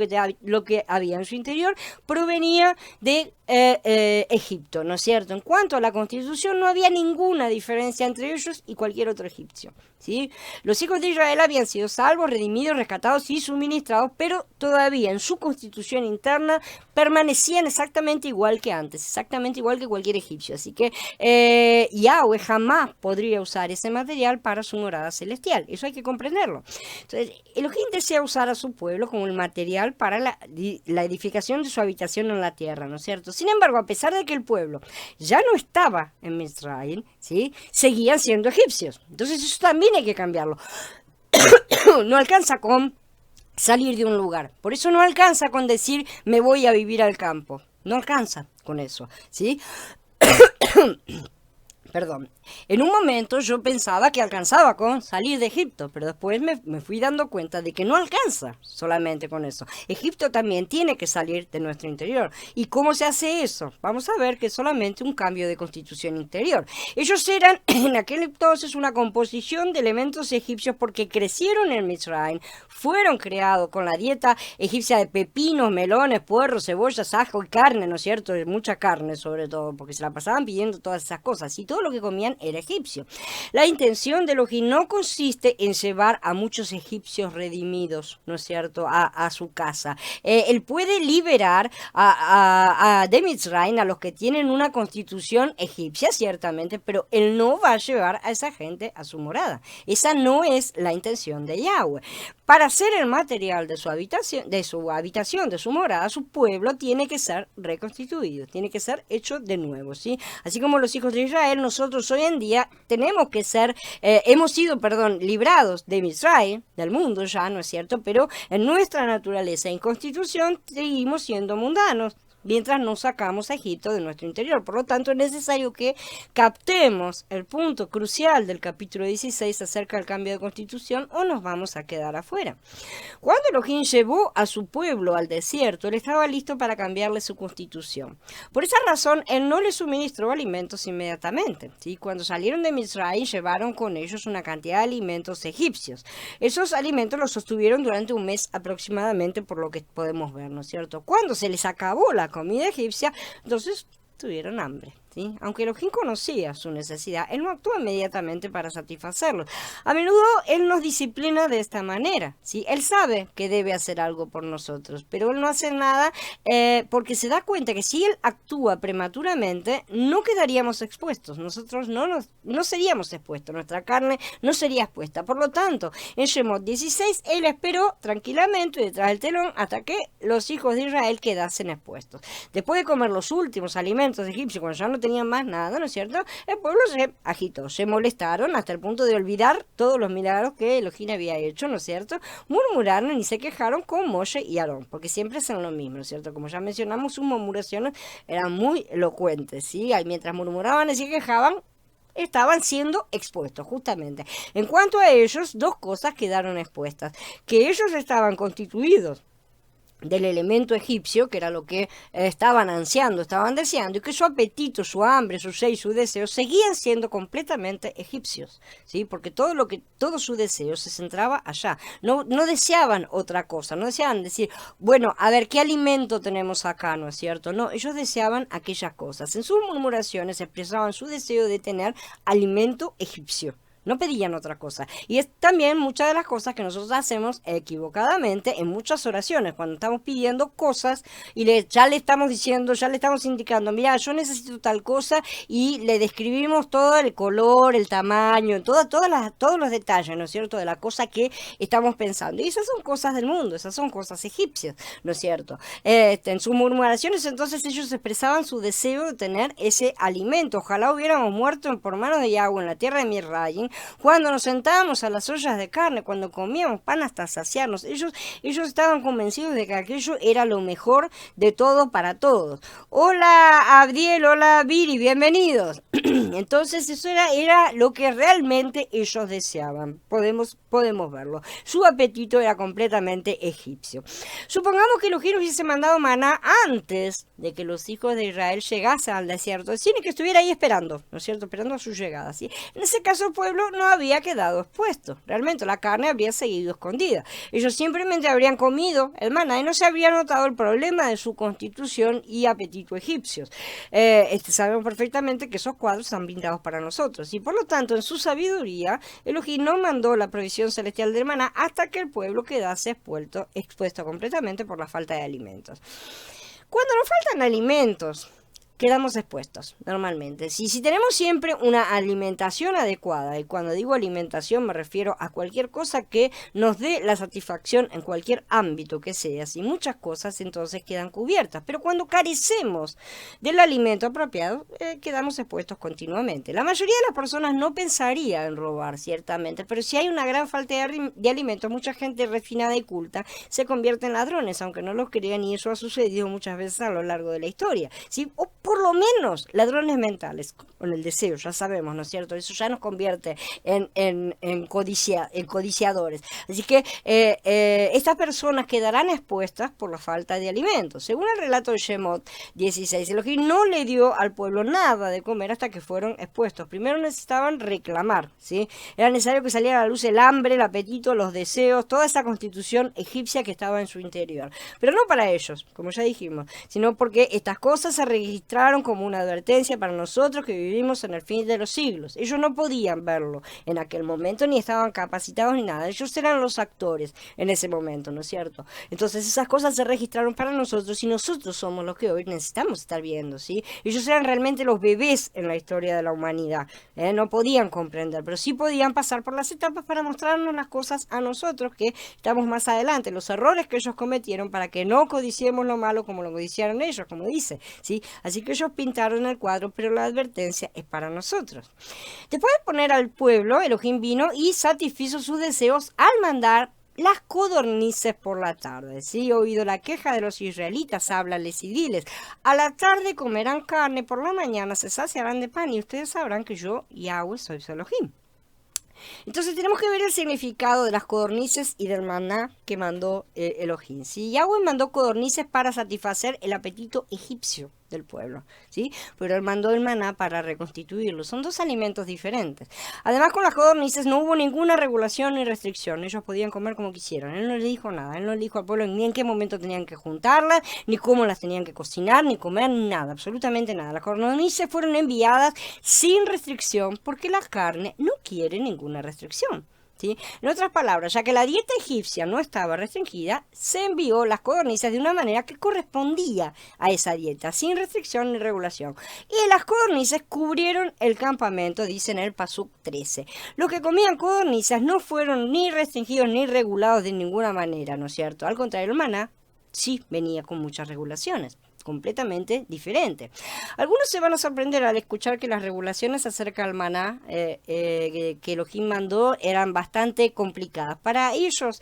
que había en su interior provenía de Egipto, ¿no es cierto? En cuanto a la constitución, no había ninguna diferencia entre ellos y cualquier otro egipcio, ¿sí? Los hijos de Israel habían sido salvos, redimidos, rescatados y suministrados, pero todavía en su constitución interna permanecían exactamente igual que antes, exactamente igual que cualquier egipcio. Así que Yahweh jamás podría usar ese material para su morada celestial. Eso hay que comprenderlo. Entonces, Elohim desea usar a su pueblo como el material para la edificación de su habitación en la tierra, ¿no es cierto? Sin embargo, a pesar de que el pueblo ya no estaba en Israel, ¿sí?, seguían siendo egipcios. Entonces eso también hay que cambiarlo. No alcanza con salir de un lugar. Por eso no alcanza con decir me voy a vivir al campo. No alcanza con eso, ¿sí? Perdón. En un momento yo pensaba que alcanzaba con salir de Egipto, pero después me fui dando cuenta de que no alcanza solamente con eso. Egipto también tiene que salir de nuestro interior. ¿Y cómo se hace eso? Vamos a ver que es solamente un cambio de constitución interior. Ellos eran en aquel entonces una composición de elementos egipcios porque crecieron en Mizraim, fueron creados con la dieta egipcia de pepinos, melones, puerros, cebollas, ajo y carne, ¿no es cierto? Mucha carne sobre todo, porque se la pasaban pidiendo todas esas cosas y todo lo que comían era egipcio. La intención de Elohim no consiste en llevar a muchos egipcios redimidos, ¿no es cierto?, a su casa. Él puede liberar de Mitzrayim a los que tienen una constitución egipcia, ciertamente, pero él no va a llevar a esa gente a su morada. Esa no es la intención de Yahweh. Para ser el material de su habitación, de su morada, su pueblo tiene que ser reconstituido, tiene que ser hecho de nuevo, ¿sí? Así como los hijos de Israel, nosotros hoy en día tenemos que ser, hemos sido, librados de Israel, del mundo ya, ¿no es cierto? Pero en nuestra naturaleza y constitución seguimos siendo mundanos, mientras no sacamos a Egipto de nuestro interior. Por lo tanto, es necesario que captemos el punto crucial del capítulo 16 acerca del cambio de constitución o nos vamos a quedar afuera. Cuando Elohim llevó a su pueblo al desierto, él estaba listo para cambiarle su constitución. Por esa razón, él no les suministró alimentos inmediatamente, ¿sí? Cuando salieron de Mizraim, llevaron con ellos una cantidad de alimentos egipcios. Esos alimentos los sostuvieron durante un mes aproximadamente, por lo que podemos ver, ¿no es cierto? Cuando se les acabó la comida egipcia, entonces tuvieron hambre, ¿sí? Aunque Elohim conocía su necesidad, él no actúa inmediatamente para satisfacerlo. A menudo él nos disciplina de esta manera, ¿sí? Él sabe que debe hacer algo por nosotros, pero él no hace nada porque se da cuenta que si él actúa prematuramente, no quedaríamos expuestos. Nosotros no seríamos expuestos, nuestra carne no sería expuesta. Por lo tanto, en Shemot 16, él esperó tranquilamente detrás del telón hasta que los hijos de Israel quedasen expuestos. Después de comer los últimos alimentos egipcios, cuando ya no tenían más nada, ¿no es cierto?, el pueblo se agitó, se molestaron hasta el punto de olvidar todos los milagros que Elohim había hecho, ¿no es cierto? Murmuraron y se quejaron con Moshe y Aarón, porque siempre hacen lo mismo, ¿no es cierto? Como ya mencionamos, sus murmuraciones eran muy elocuentes, ¿sí? Y mientras murmuraban y se quejaban, estaban siendo expuestos, justamente. En cuanto a ellos, dos cosas quedaron expuestas: que ellos estaban constituidos del elemento egipcio, que era lo que estaban ansiando, estaban deseando, y que su apetito, su hambre, su sed y su deseo seguían siendo completamente egipcios, ¿sí? Porque todo su deseo se centraba allá. No deseaban otra cosa, no deseaban decir, bueno, a ver, ¿qué alimento tenemos acá, no es cierto? No, ellos deseaban aquellas cosas. En sus murmuraciones expresaban su deseo de tener alimento egipcio. No pedían otra cosa. Y es también muchas de las cosas que nosotros hacemos equivocadamente en muchas oraciones, cuando estamos pidiendo cosas y ya le estamos diciendo, ya le estamos indicando, mira, yo necesito tal cosa, y le describimos todo el color, el tamaño, todos los detalles, ¿no es cierto?, de la cosa que estamos pensando. Y esas son cosas del mundo, esas son cosas egipcias, ¿no es cierto? En sus murmuraciones, entonces, ellos expresaban su deseo de tener ese alimento. Ojalá hubiéramos muerto por manos de Yahweh en la tierra de Misraim, cuando nos sentábamos a las ollas de carne, cuando comíamos pan hasta saciarnos. Ellos estaban convencidos de que aquello era lo mejor de todo para todos. Hola Abdiel, hola Viri, bienvenidos. Entonces eso era lo que realmente ellos deseaban. Podemos verlo. Su apetito era completamente egipcio. Supongamos que Elohim hubiese mandado maná antes de que los hijos de Israel llegasen al desierto. Tiene que estuviera ahí esperando, ¿no es cierto? Esperando a su llegada, ¿sí? En ese caso el pueblo no había quedado expuesto. Realmente la carne habría seguido escondida. Ellos simplemente habrían comido el maná y no se habría notado el problema de su constitución y apetito egipcios. Sabemos perfectamente que esos cuadros están pintados para nosotros, y por lo tanto en su sabiduría Elohim no mandó la provisión celestial del maná hasta que el pueblo quedase expuesto completamente por la falta de alimentos. Cuando nos faltan alimentos, quedamos expuestos normalmente. Si tenemos siempre una alimentación adecuada, y cuando digo alimentación me refiero a cualquier cosa que nos dé la satisfacción en cualquier ámbito que sea, si muchas cosas entonces quedan cubiertas, pero cuando carecemos del alimento apropiado, quedamos expuestos continuamente. La mayoría de las personas no pensaría en robar, ciertamente, pero si hay una gran falta de alimentos, mucha gente refinada y culta se convierte en ladrones, aunque no lo crean, y eso ha sucedido muchas veces a lo largo de la historia, ¿sí? Por lo menos ladrones mentales, con el deseo, ya sabemos, ¿no es cierto? Eso ya nos convierte en codiciadores. Así que estas personas quedarán expuestas por la falta de alimentos. Según el relato de Shemot 16, Elohim no le dio al pueblo nada de comer hasta que fueron expuestos. Primero necesitaban reclamar, ¿sí? Era necesario que saliera a la luz el hambre, el apetito, los deseos, toda esa constitución egipcia que estaba en su interior. Pero no para ellos, como ya dijimos, sino porque estas cosas se registraron como una advertencia para nosotros que vivimos en el fin de los siglos. Ellos no podían verlo en aquel momento, ni estaban capacitados ni nada. Ellos eran los actores en ese momento, ¿no es cierto? Entonces esas cosas se registraron para nosotros, y nosotros somos los que hoy necesitamos estar viendo, ¿sí? Ellos eran realmente los bebés en la historia de la humanidad. No podían comprender, pero sí podían pasar por las etapas para mostrarnos las cosas a nosotros que estamos más adelante, los errores que ellos cometieron, para que no codiciemos lo malo como lo codiciaron ellos, como dice, ¿sí? Así que ellos pintaron el cuadro, pero la advertencia es para nosotros. Después de poner al pueblo, Elohim vino y satisfizo sus deseos al mandar las codornices por la tarde. ¿Sí? He oído la queja de los israelitas, háblales y diles: a la tarde comerán carne, por la mañana se saciarán de pan, y ustedes sabrán que yo, Yahweh, soy su Elohim. Entonces tenemos que ver el significado de las codornices y del maná que mandó Elohim. ¿Sí? Yahweh mandó codornices para satisfacer el apetito egipcio del pueblo, ¿sí? Pero él mandó el maná para reconstituirlo. Son dos alimentos diferentes. Además, con las codornices no hubo ninguna regulación ni restricción. Ellos podían comer como quisieran. Él no le dijo nada. Él no le dijo al pueblo ni en qué momento tenían que juntarlas, ni cómo las tenían que cocinar, ni comer, ni nada. Absolutamente nada. Las codornices fueron enviadas sin restricción porque la carne no quiere ninguna restricción. ¿Sí? En otras palabras, ya que la dieta egipcia no estaba restringida, se envió las codornices de una manera que correspondía a esa dieta, sin restricción ni regulación. Y las codornices cubrieron el campamento, dice en el Pasuk 13. Los que comían codornices no fueron ni restringidos ni regulados de ninguna manera, ¿no es cierto? Al contrario, el maná sí venía con muchas regulaciones, completamente diferente. Algunos se van a sorprender al escuchar que las regulaciones acerca del maná que Elohim mandó eran bastante complicadas. Para ellos,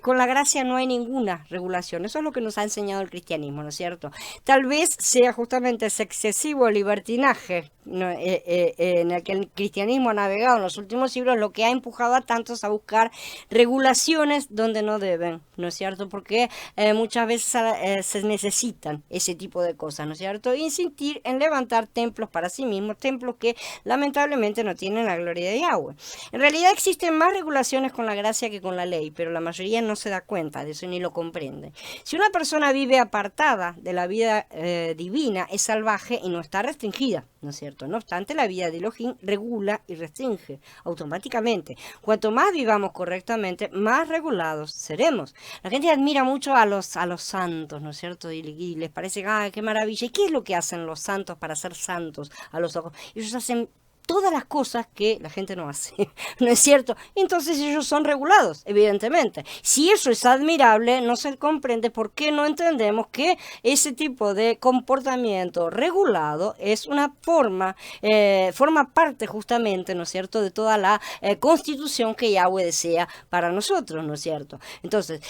con la gracia no hay ninguna regulación. Eso es lo que nos ha enseñado el cristianismo, ¿no es cierto? Tal vez sea justamente ese excesivo libertinaje no, en el que el cristianismo ha navegado en los últimos siglos, lo que ha empujado a tantos a buscar regulaciones donde no deben, ¿no es cierto? Porque muchas veces se necesitan ese tipo de cosas, ¿no es cierto? E insistir en levantar templos para sí mismos, templos que lamentablemente no tienen la gloria de Yahweh. En realidad existen más regulaciones con la gracia que con la ley, pero la mayoría no se da cuenta de eso ni lo comprende. Si una persona vive apartada de la vida divina, es salvaje y no está restringida, ¿no es cierto? No obstante, la vida de Elohim regula y restringe automáticamente. Cuanto más vivamos correctamente, más regulados seremos. La gente admira mucho a los santos, ¿no es cierto? Y les parece, ¡ay, qué maravilla! ¿Y qué es lo que hacen los santos para ser santos a los ojos? Ellos hacen todas las cosas que la gente no hace, ¿no es cierto? Entonces ellos son regulados, evidentemente. Si eso es admirable, no se comprende por qué no entendemos que ese tipo de comportamiento regulado es una forma parte justamente, ¿no es cierto?, de toda la constitución que Yahweh desea para nosotros, ¿no es cierto? Entonces,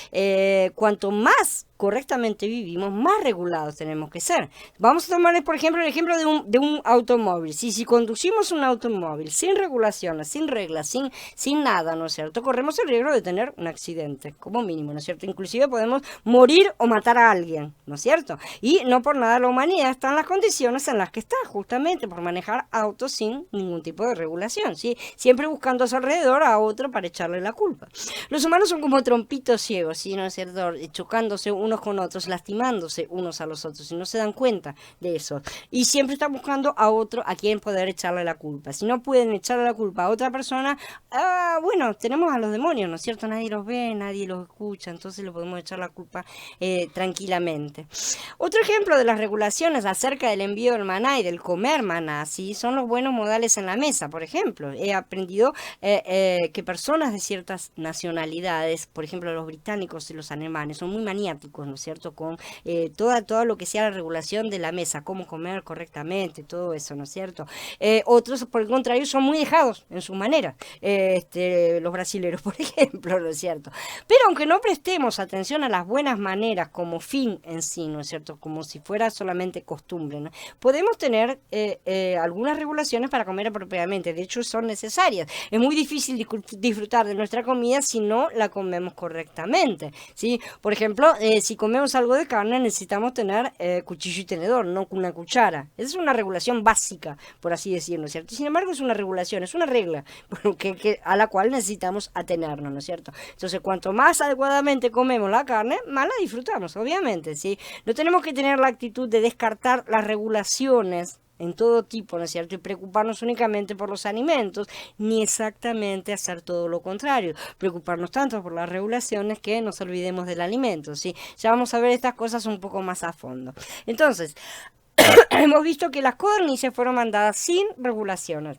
cuanto más correctamente vivimos, más regulados tenemos que ser. Vamos a tomar, por ejemplo, el ejemplo de un automóvil. Si conducimos un automóvil sin regulaciones, sin reglas, sin nada, ¿no es cierto?, corremos el riesgo de tener un accidente, como mínimo, ¿no es cierto? Inclusive podemos morir o matar a alguien, ¿no es cierto? Y no por nada la humanidad está en las condiciones en las que está, justamente por manejar autos sin ningún tipo de regulación, ¿sí? Siempre buscando a su alrededor a otro para echarle la culpa. Los humanos son como trompitos ciegos, ¿sí?, ¿no es cierto?, chocándose unos con otros, lastimándose unos a los otros, y no se dan cuenta de eso. Y siempre están buscando a otro a quien poder echarle la culpa. Si no pueden echarle la culpa a otra persona, bueno, tenemos a los demonios, ¿no es cierto? Nadie los ve, nadie los escucha, entonces le podemos echar la culpa tranquilamente. Otro ejemplo de las regulaciones acerca del envío del maná y del comer maná, ¿sí?, son los buenos modales en la mesa, por ejemplo. He aprendido que personas de ciertas nacionalidades, por ejemplo los británicos y los alemanes, son muy maniáticos, ¿no es cierto?, con todo lo que sea la regulación de la mesa, cómo comer correctamente, todo eso, ¿no es cierto? Otros, por el contrario, son muy dejados en su manera, los brasileros, por ejemplo, ¿no es cierto? Pero aunque no prestemos atención a las buenas maneras como fin en sí, ¿no es cierto?, como si fuera solamente costumbre, ¿no?, podemos tener algunas regulaciones para comer apropiadamente. De hecho, son necesarias. Es muy difícil disfrutar de nuestra comida si no la comemos correctamente, ¿sí? Por ejemplo, si comemos algo de carne, necesitamos tener cuchillo y tenedor, no una cuchara. Esa es una regulación básica, por así decirlo, ¿cierto? Sin embargo, es una regulación, es una regla a la cual necesitamos atenernos, ¿no es cierto? Entonces, cuanto más adecuadamente comemos la carne, más la disfrutamos, obviamente, ¿sí? No tenemos que tener la actitud de descartar las regulaciones en todo tipo, ¿no es cierto?, y preocuparnos únicamente por los alimentos, ni exactamente hacer todo lo contrario, preocuparnos tanto por las regulaciones que nos olvidemos del alimento, ¿sí? Ya vamos a ver estas cosas un poco más a fondo. Entonces, hemos visto que las codornices fueron mandadas sin regulaciones.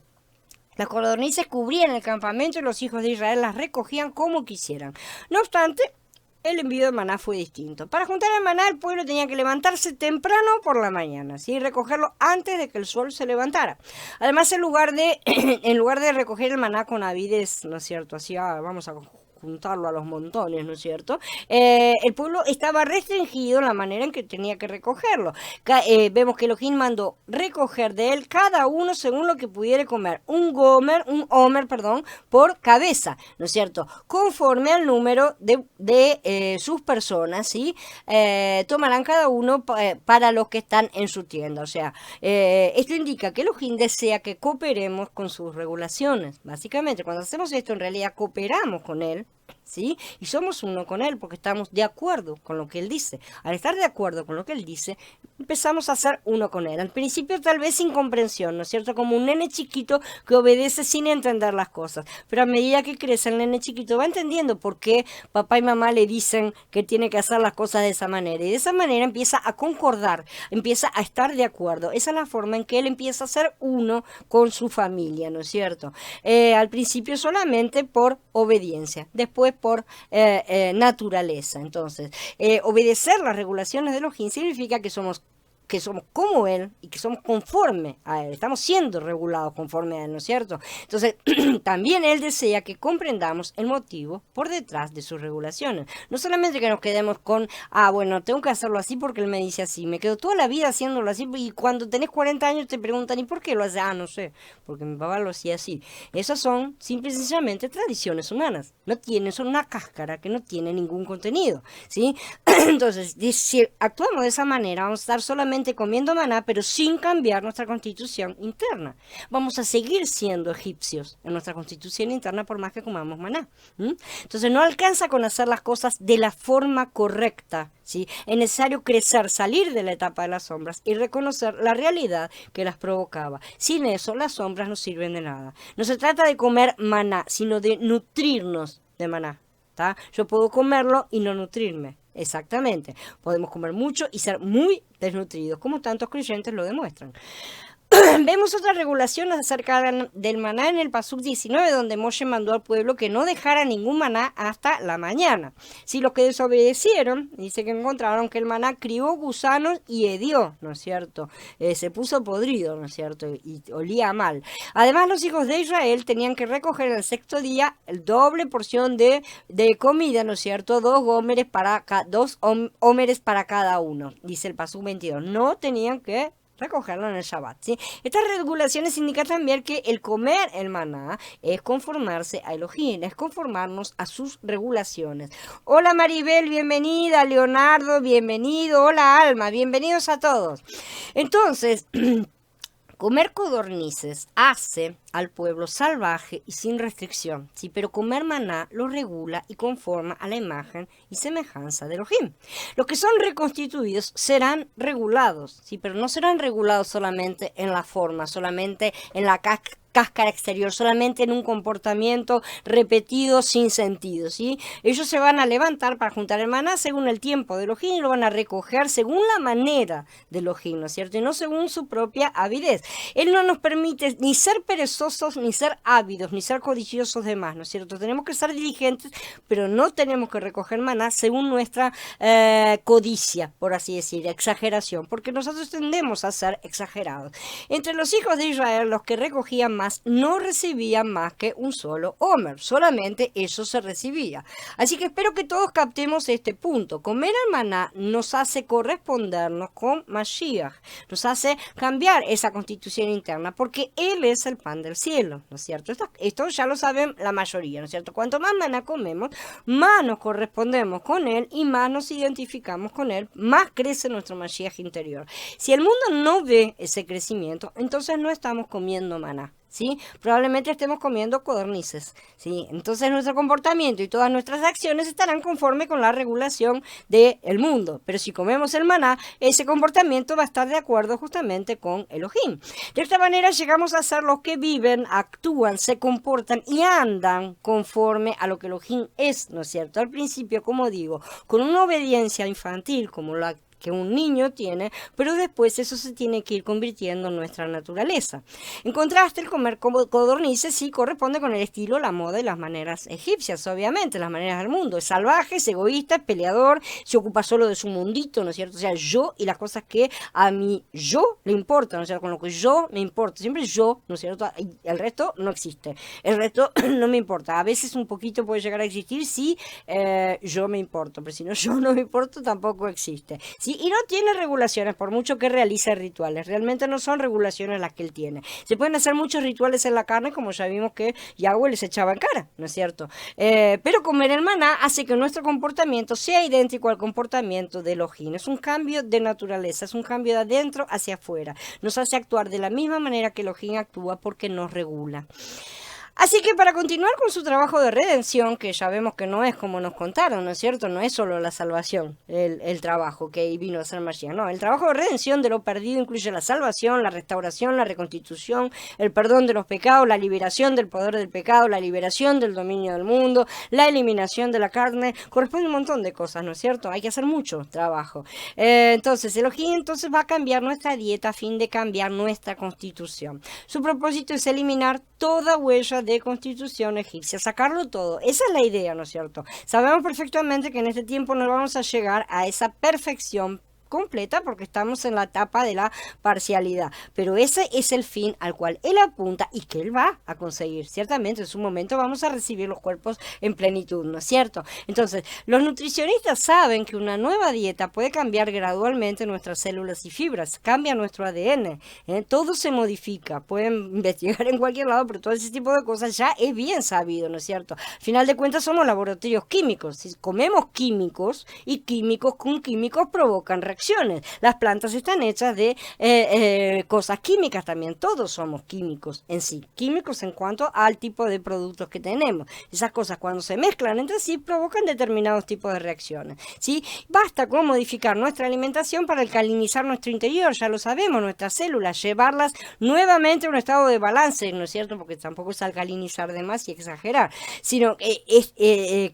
Las codornices cubrían el campamento y los hijos de Israel las recogían como quisieran. No obstante, el envío de maná fue distinto. Para juntar el maná, el pueblo tenía que levantarse temprano por la mañana, ¿sí?, recogerlo antes de que el sol se levantara. Además, en lugar de recoger el maná con avidez, ¿no es cierto?, así, vamos a juntarlo a los montones, ¿no es cierto?, el pueblo estaba restringido en la manera en que tenía que recogerlo. Vemos que Elohim mandó recoger de él cada uno según lo que pudiera comer, un homer, por cabeza, ¿no es cierto?, conforme al número de sus personas, ¿sí? Tomarán cada uno para los que están en su tienda. O sea, esto indica que Elohim desea que cooperemos con sus regulaciones. Básicamente, cuando hacemos esto, en realidad cooperamos con él, ¿sí?, y somos uno con él porque estamos de acuerdo con lo que él dice. Al estar de acuerdo con lo que él dice, empezamos a ser uno con él. Al principio tal vez sin comprensión, ¿no es cierto?, como un nene chiquito que obedece sin entender las cosas, pero a medida que crece el nene chiquito va entendiendo por qué papá y mamá le dicen que tiene que hacer las cosas de esa manera, y de esa manera empieza a concordar, empieza a estar de acuerdo. Esa es la forma en que él empieza a ser uno con su familia, ¿no es cierto? Al principio solamente por obediencia, después por naturaleza. Entonces, obedecer las regulaciones de Elohim significa que somos que somos como Él y que somos conforme a Él, estamos siendo regulados conforme a Él, ¿no es cierto? Entonces, también Él desea que comprendamos el motivo por detrás de sus regulaciones. No solamente que nos quedemos con, bueno, tengo que hacerlo así porque Él me dice así, me quedo toda la vida haciéndolo así, y cuando tenés 40 años te preguntan, ¿y por qué lo haces? No sé, porque mi papá lo hacía así. Esas son simple y sencillamente tradiciones humanas, son una cáscara que no tiene ningún contenido, ¿sí? Entonces, si actuamos de esa manera, vamos a estar solamente comiendo maná, pero sin cambiar nuestra constitución interna. Vamos a seguir siendo egipcios en nuestra constitución interna por más que comamos maná. Entonces no alcanza con hacer las cosas de la forma correcta, ¿sí? Es necesario crecer, salir de la etapa de las sombras y reconocer la realidad que las provocaba. Sin eso, las sombras no sirven de nada. No se trata de comer maná, sino de nutrirnos de maná. Yo puedo comerlo y no nutrirme. Exactamente. Podemos comer mucho y ser muy desnutridos, como tantos creyentes lo demuestran. Vemos otra regulación acerca del maná en el Pasuk 19, donde Moshe mandó al pueblo que no dejara ningún maná hasta la mañana. Si los que desobedecieron, dice que encontraron que el maná crió gusanos y hedió, ¿no es cierto? Se puso podrido, ¿no es cierto? Y olía mal. Además, los hijos de Israel tenían que recoger en el sexto día el doble porción de comida, ¿no es cierto? Dos ómeres para cada uno, dice el Pasuk 22. No tenían que recogerlo en el Shabbat, ¿sí? Estas regulaciones indican también que el comer el maná es conformarse a Elohim, es conformarnos a sus regulaciones. Hola Maribel, bienvenida. Leonardo, bienvenido. Hola Alma, bienvenidos a todos. Entonces, comer codornices hace al pueblo salvaje y sin restricción, ¿sí? Pero comer maná lo regula y conforma a la imagen y semejanza de Elohim. Los que son reconstituidos serán regulados, ¿sí? Pero no serán regulados solamente en la forma, solamente en la cáscara exterior, solamente en un comportamiento repetido sin sentido, ¿sí? Ellos se van a levantar para juntar el maná según el tiempo de Elohim y lo van a recoger según la manera de Elohim, ¿no es cierto? Y no según su propia avidez. Él no nos permite ni ser perezosos, ni ser ávidos, ni ser codiciosos de más, ¿no es cierto? Tenemos que ser diligentes, pero no tenemos que recoger maná según nuestra codicia, por así decir, exageración, porque nosotros tendemos a ser exagerados. Entre los hijos de Israel, los que recogían más no recibían más que un solo homer, solamente eso se recibía. Así que espero que todos captemos este punto. Comer el maná nos hace correspondernos con Mashiach, nos hace cambiar esa constitución interna, porque Él es el pan del cielo, ¿no es cierto? Esto ya lo saben la mayoría, ¿no es cierto? Cuanto más maná comemos, más nos correspondemos con Él y más nos identificamos con Él, más crece nuestro Mashiach interior. Si el mundo no ve ese crecimiento, entonces no estamos comiendo maná, ¿sí? Probablemente estemos comiendo codornices, ¿sí? Entonces nuestro comportamiento y todas nuestras acciones estarán conforme con la regulación del mundo. Pero si comemos el maná, ese comportamiento va a estar de acuerdo justamente con Elohim. De esta manera llegamos a ser los que viven, actúan, se comportan y andan conforme a lo que Elohim es, ¿no es cierto? Al principio, como digo, con una obediencia infantil como la que un niño tiene, pero después eso se tiene que ir convirtiendo en nuestra naturaleza. En contraste, el comer codornices sí corresponde con el estilo, la moda y las maneras egipcias, obviamente, las maneras del mundo. Es salvaje, es egoísta, es peleador, se ocupa solo de su mundito, ¿no es cierto? O sea, yo y las cosas que a mí yo le importan, ¿no es cierto? Con lo que yo me importa, siempre yo, ¿no es cierto? Y el resto no existe, el resto no me importa. A veces un poquito puede llegar a existir si yo me importo, pero si no yo no me importo tampoco existe. ¿Sí? Y no tiene regulaciones, por mucho que realice rituales. Realmente no son regulaciones las que él tiene. Se pueden hacer muchos rituales en la carne, como ya vimos que Yahweh les echaba en cara, ¿no es cierto? Pero comer el maná hace que nuestro comportamiento sea idéntico al comportamiento de Elohim. Es un cambio de naturaleza, es un cambio de adentro hacia afuera. Nos hace actuar de la misma manera que Elohim actúa porque nos regula. Así que para continuar con su trabajo de redención, que ya vemos que no es como nos contaron, ¿no es cierto? No es solo la salvación, el trabajo que vino a hacer Mashiach. No, el trabajo de redención de lo perdido incluye la salvación, la restauración, la reconstitución, el perdón de los pecados, la liberación del poder del pecado, la liberación del dominio del mundo, la eliminación de la carne. Corresponde un montón de cosas, ¿no es cierto? Hay que hacer mucho trabajo. Entonces, Elohim va a cambiar nuestra dieta a fin de cambiar nuestra constitución. Su propósito es eliminar toda huella de constitución egipcia, sacarlo todo. Esa es la idea, ¿no es cierto? Sabemos perfectamente que en este tiempo no vamos a llegar a esa perfección completa porque estamos en la etapa de la parcialidad, pero ese es el fin al cual él apunta y que él va a conseguir. Ciertamente en su momento vamos a recibir los cuerpos en plenitud, ¿no es cierto? Entonces, los nutricionistas saben que una nueva dieta puede cambiar gradualmente nuestras células y fibras, cambia nuestro ADN, todo se modifica, pueden investigar en cualquier lado, pero todo ese tipo de cosas ya es bien sabido, ¿no es cierto? Al final de cuentas somos laboratorios químicos, si comemos químicos y químicos con químicos provocan reacciones, las plantas están hechas de cosas químicas también, todos somos químicos en sí, químicos en cuanto al tipo de productos que tenemos, esas cosas cuando se mezclan entre sí provocan determinados tipos de reacciones, ¿sí? Basta con modificar nuestra alimentación para alcalinizar nuestro interior, ya lo sabemos, nuestras células, llevarlas nuevamente a un estado de balance, ¿no es cierto? Porque tampoco es alcalinizar de más y exagerar, sino que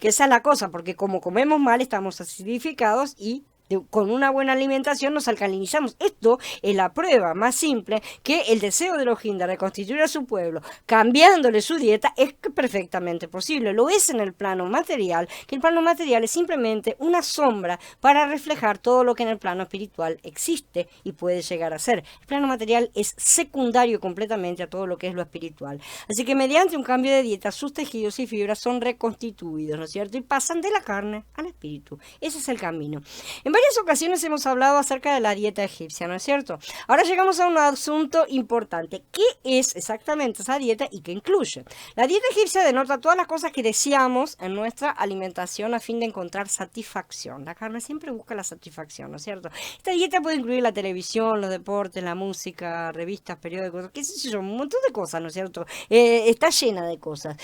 esa es la cosa, porque como comemos mal estamos acidificados y con una buena alimentación nos alcalinizamos. Esto es la prueba más simple que el deseo de los Hinda de reconstituir a su pueblo, cambiándole su dieta, es perfectamente posible. Lo es en el plano material, que el plano material es simplemente una sombra para reflejar todo lo que en el plano espiritual existe y puede llegar a ser. El plano material es secundario completamente a todo lo que es lo espiritual. Así que mediante un cambio de dieta, sus tejidos y fibras son reconstituidos, ¿no es cierto? Y pasan de la carne al espíritu. Ese es el camino. En varias ocasiones hemos hablado acerca de la dieta egipcia, ¿no es cierto? Ahora llegamos a un asunto importante. ¿Qué es exactamente esa dieta y qué incluye? La dieta egipcia denota todas las cosas que deseamos en nuestra alimentación a fin de encontrar satisfacción. La carne siempre busca la satisfacción, ¿no es cierto? Esta dieta puede incluir la televisión, los deportes, la música, revistas, periódicos, qué sé yo, un montón de cosas, ¿no es cierto? Está llena de cosas.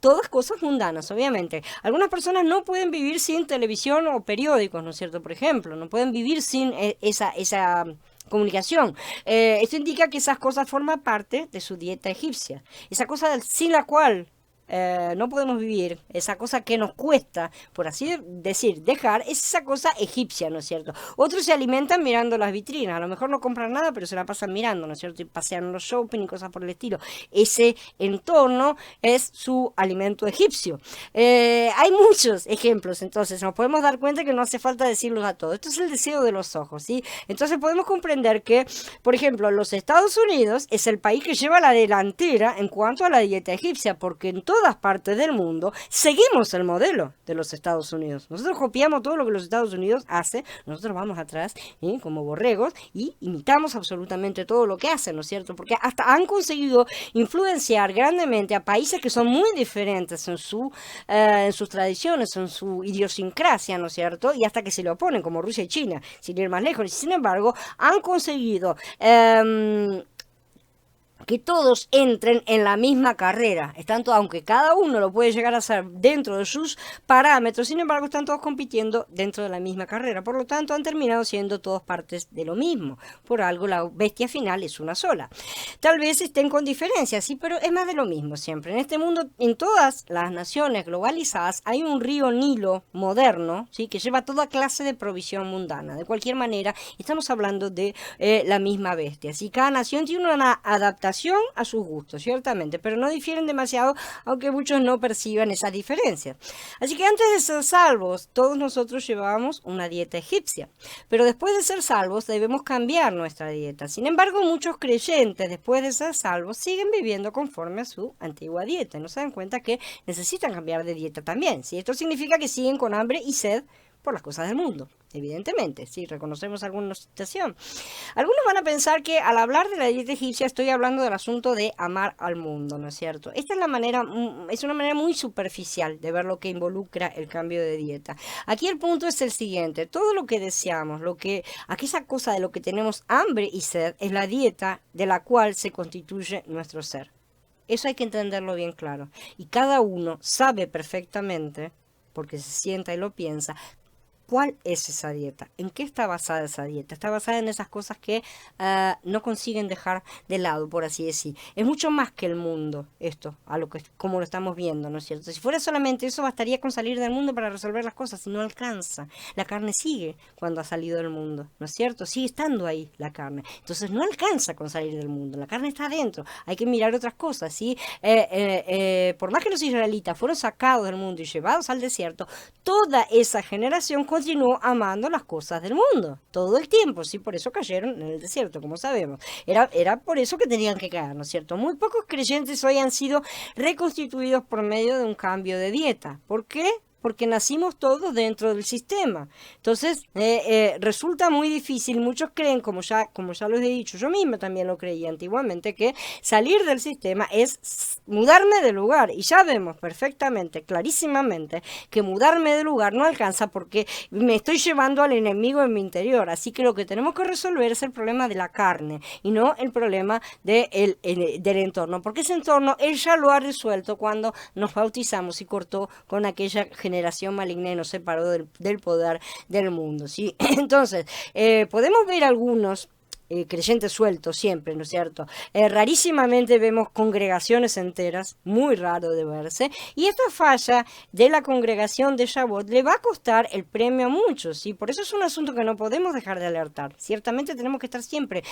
Todas cosas mundanas, obviamente. Algunas personas no pueden vivir sin televisión o periódicos, ¿no es cierto? Por ejemplo, no pueden vivir sin esa comunicación. Esto indica que esas cosas forman parte de su dieta egipcia. Esa cosa sin la cual no podemos vivir, esa cosa que nos cuesta, por así decir, dejar, es esa cosa egipcia, ¿no es cierto? Otros se alimentan mirando las vitrinas, a lo mejor no compran nada, pero se la pasan mirando, ¿no es cierto? Y pasean en los shopping y cosas por el estilo. Ese entorno es su alimento egipcio. Hay muchos ejemplos, entonces nos podemos dar cuenta que no hace falta decirlos a todos. Esto es el deseo de los ojos, ¿sí? Entonces podemos comprender que, por ejemplo, los Estados Unidos es el país que lleva la delantera en cuanto a la dieta egipcia, porque en todas partes del mundo seguimos el modelo de los Estados Unidos. Nosotros copiamos todo lo que los Estados Unidos hace, nosotros vamos atrás como borregos y imitamos absolutamente todo lo que hacen, ¿no es cierto? Porque hasta han conseguido influenciar grandemente a países que son muy diferentes en sus tradiciones, en su idiosincrasia, ¿no es cierto? Y hasta que se le oponen, como Rusia y China, sin ir más lejos. Y sin embargo, han conseguido que todos entren en la misma carrera, aunque cada uno lo puede llegar a hacer dentro de sus parámetros, sin embargo están todos compitiendo dentro de la misma carrera, por lo tanto han terminado siendo todos partes de lo mismo, por algo la bestia final es una sola. Tal vez estén con diferencias, sí, pero es más de lo mismo siempre. En este mundo, en todas las naciones globalizadas, hay un río Nilo moderno, ¿sí? Que lleva toda clase de provisión mundana. De cualquier manera, estamos hablando de la misma bestia, ¿sí? Cada nación tiene una adaptación a sus gustos, ciertamente, pero no difieren demasiado, aunque muchos no perciban esas diferencias. Así que antes de ser salvos, todos nosotros llevábamos una dieta egipcia, pero después de ser salvos debemos cambiar nuestra dieta. Sin embargo, muchos creyentes, después de ser salvos, siguen viviendo conforme a su antigua dieta y no se dan cuenta que necesitan cambiar de dieta también, ¿sí? Esto significa que siguen con hambre y sed por las cosas del mundo, evidentemente, sí, reconocemos alguna situación. Algunos van a pensar que al hablar de la dieta egipcia estoy hablando del asunto de amar al mundo, ¿no es cierto? Esta es una manera muy superficial de ver lo que involucra el cambio de dieta. Aquí el punto es el siguiente: todo lo que deseamos, aquella cosa de lo que tenemos hambre y sed, es la dieta de la cual se constituye nuestro ser. Eso hay que entenderlo bien claro. Y cada uno sabe perfectamente, porque se sienta y lo piensa, ¿cuál es esa dieta? ¿En qué está basada esa dieta? Está basada en esas cosas que no consiguen dejar de lado, por así decir. Es mucho más que el mundo, esto, como lo estamos viendo, ¿no es cierto? Si fuera solamente eso, bastaría con salir del mundo para resolver las cosas, y no alcanza. La carne sigue cuando ha salido del mundo, ¿no es cierto? Sigue estando ahí la carne. Entonces no alcanza con salir del mundo. La carne está adentro. Hay que mirar otras cosas, ¿sí? Por más que los israelitas fueron sacados del mundo y llevados al desierto, toda esa generación continuó amando las cosas del mundo, todo el tiempo, ¿sí? Por eso cayeron en el desierto, como sabemos. Era por eso que tenían que caer, ¿no es cierto? Muy pocos creyentes hoy han sido reconstituidos por medio de un cambio de dieta. ¿Por qué? Porque nacimos todos dentro del sistema. Entonces, resulta muy difícil. Muchos creen, como ya los he dicho, yo misma también lo creía antiguamente, que salir del sistema es mudarme de lugar. Y ya vemos perfectamente, clarísimamente, que mudarme de lugar no alcanza porque me estoy llevando al enemigo en mi interior. Así que lo que tenemos que resolver es el problema de la carne y no el problema del entorno. Porque ese entorno él ya lo ha resuelto cuando nos bautizamos y cortó con aquella generación maligna y nos separó del poder del mundo, ¿sí? Entonces, podemos ver algunos creyentes sueltos siempre, ¿no es cierto? Rarísimamente vemos congregaciones enteras, muy raro de verse, y esta falla de la congregación de Shavuot le va a costar el premio a muchos, ¿sí? Por eso es un asunto que no podemos dejar de alertar. Ciertamente tenemos que estar siempre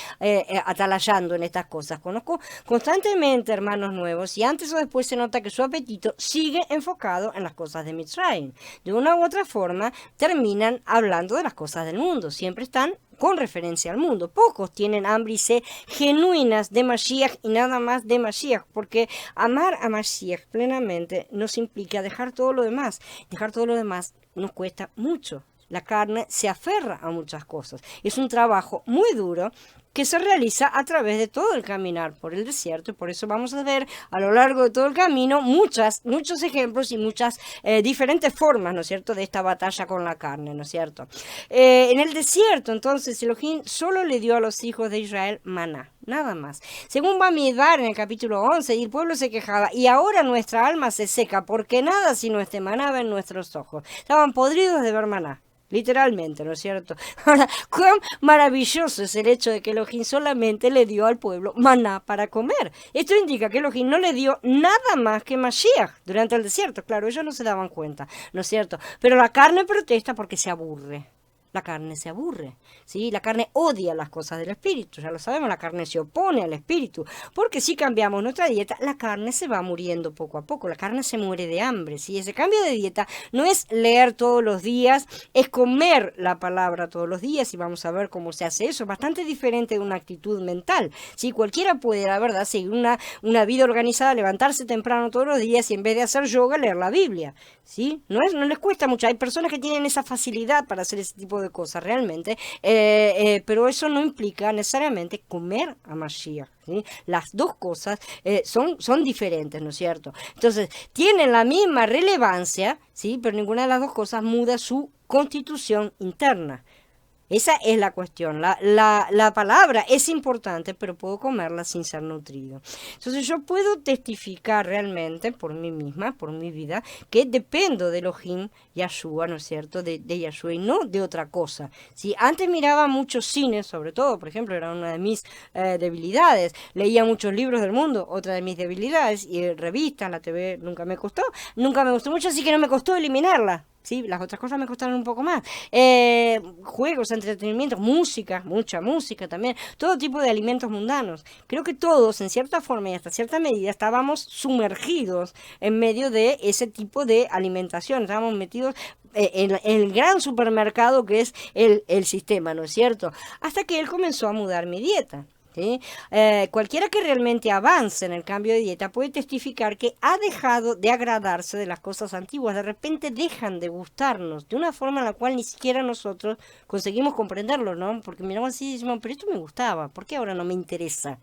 atalayando en estas cosas. Conozco constantemente hermanos nuevos y antes o después se nota que su apetito sigue enfocado en las cosas de Mitzrayim. De una u otra forma terminan hablando de las cosas del mundo, siempre están con referencia al mundo. Pocos tienen hambre y sed genuinas de Mashiach y nada más de Mashiach, porque amar a Mashiach plenamente nos implica dejar todo lo demás. Dejar todo lo demás nos cuesta mucho. La carne se aferra a muchas cosas. Es un trabajo muy duro que se realiza a través de todo el caminar por el desierto, y por eso vamos a ver a lo largo de todo el camino muchos ejemplos y muchas diferentes formas, ¿no es cierto?, de esta batalla con la carne, ¿no es cierto? En el desierto, entonces, Elohim solo le dio a los hijos de Israel maná, nada más. Según Bamidbar en el capítulo 11, y el pueblo se quejaba, y ahora nuestra alma se seca, porque nada sino este maná ven nuestros ojos. Estaban podridos de ver maná. Literalmente, ¿no es cierto? Ahora, cuán maravilloso es el hecho de que Elohim solamente le dio al pueblo maná para comer. Esto indica que Elohim no le dio nada más que Mashiach durante el desierto. Claro, ellos no se daban cuenta, ¿no es cierto? Pero la carne protesta porque se aburre. La carne se aburre, ¿sí? La carne odia las cosas del espíritu, ya lo sabemos, la carne se opone al espíritu, porque si cambiamos nuestra dieta, la carne se va muriendo poco a poco, la carne se muere de hambre, ¿sí? Ese cambio de dieta no es leer todos los días, es comer la palabra todos los días, y vamos a ver cómo se hace eso, es bastante diferente de una actitud mental, ¿sí? Cualquiera puede, la verdad, seguir una vida organizada, levantarse temprano todos los días y en vez de hacer yoga, leer la Biblia, ¿sí? No les cuesta mucho, hay personas que tienen esa facilidad para hacer ese tipo de cosas realmente, pero eso no implica necesariamente comer a Mashiach, ¿sí? Las dos cosas son diferentes, ¿no es cierto? Entonces, tienen la misma relevancia, ¿sí? Pero ninguna de las dos cosas muda su constitución interna. Esa es la cuestión. La palabra es importante, pero puedo comerla sin ser nutrido. Entonces yo puedo testificar realmente por mí misma, por mi vida, que dependo de Elohim, Yahshua, ¿no es cierto?, de Yahshua y no de otra cosa. Si antes miraba muchos cines, sobre todo, por ejemplo, era una de mis debilidades. Leía muchos libros del mundo, otra de mis debilidades, y revistas, la TV nunca me gustó mucho, así que no me costó eliminarla. Sí, las otras cosas me costaron un poco más. Juegos, entretenimiento, música, mucha música también, todo tipo de alimentos mundanos. Creo que todos, en cierta forma y hasta cierta medida, estábamos sumergidos en medio de ese tipo de alimentación. Estábamos metidos en el gran supermercado que es el sistema, ¿no es cierto? Hasta que él comenzó a mudar mi dieta. ¿Sí? Cualquiera que realmente avance en el cambio de dieta puede testificar que ha dejado de agradarse de las cosas antiguas, de repente dejan de gustarnos de una forma en la cual ni siquiera nosotros conseguimos comprenderlo, ¿no? Porque miramos así y decimos, pero esto me gustaba, ¿por qué ahora no me interesa?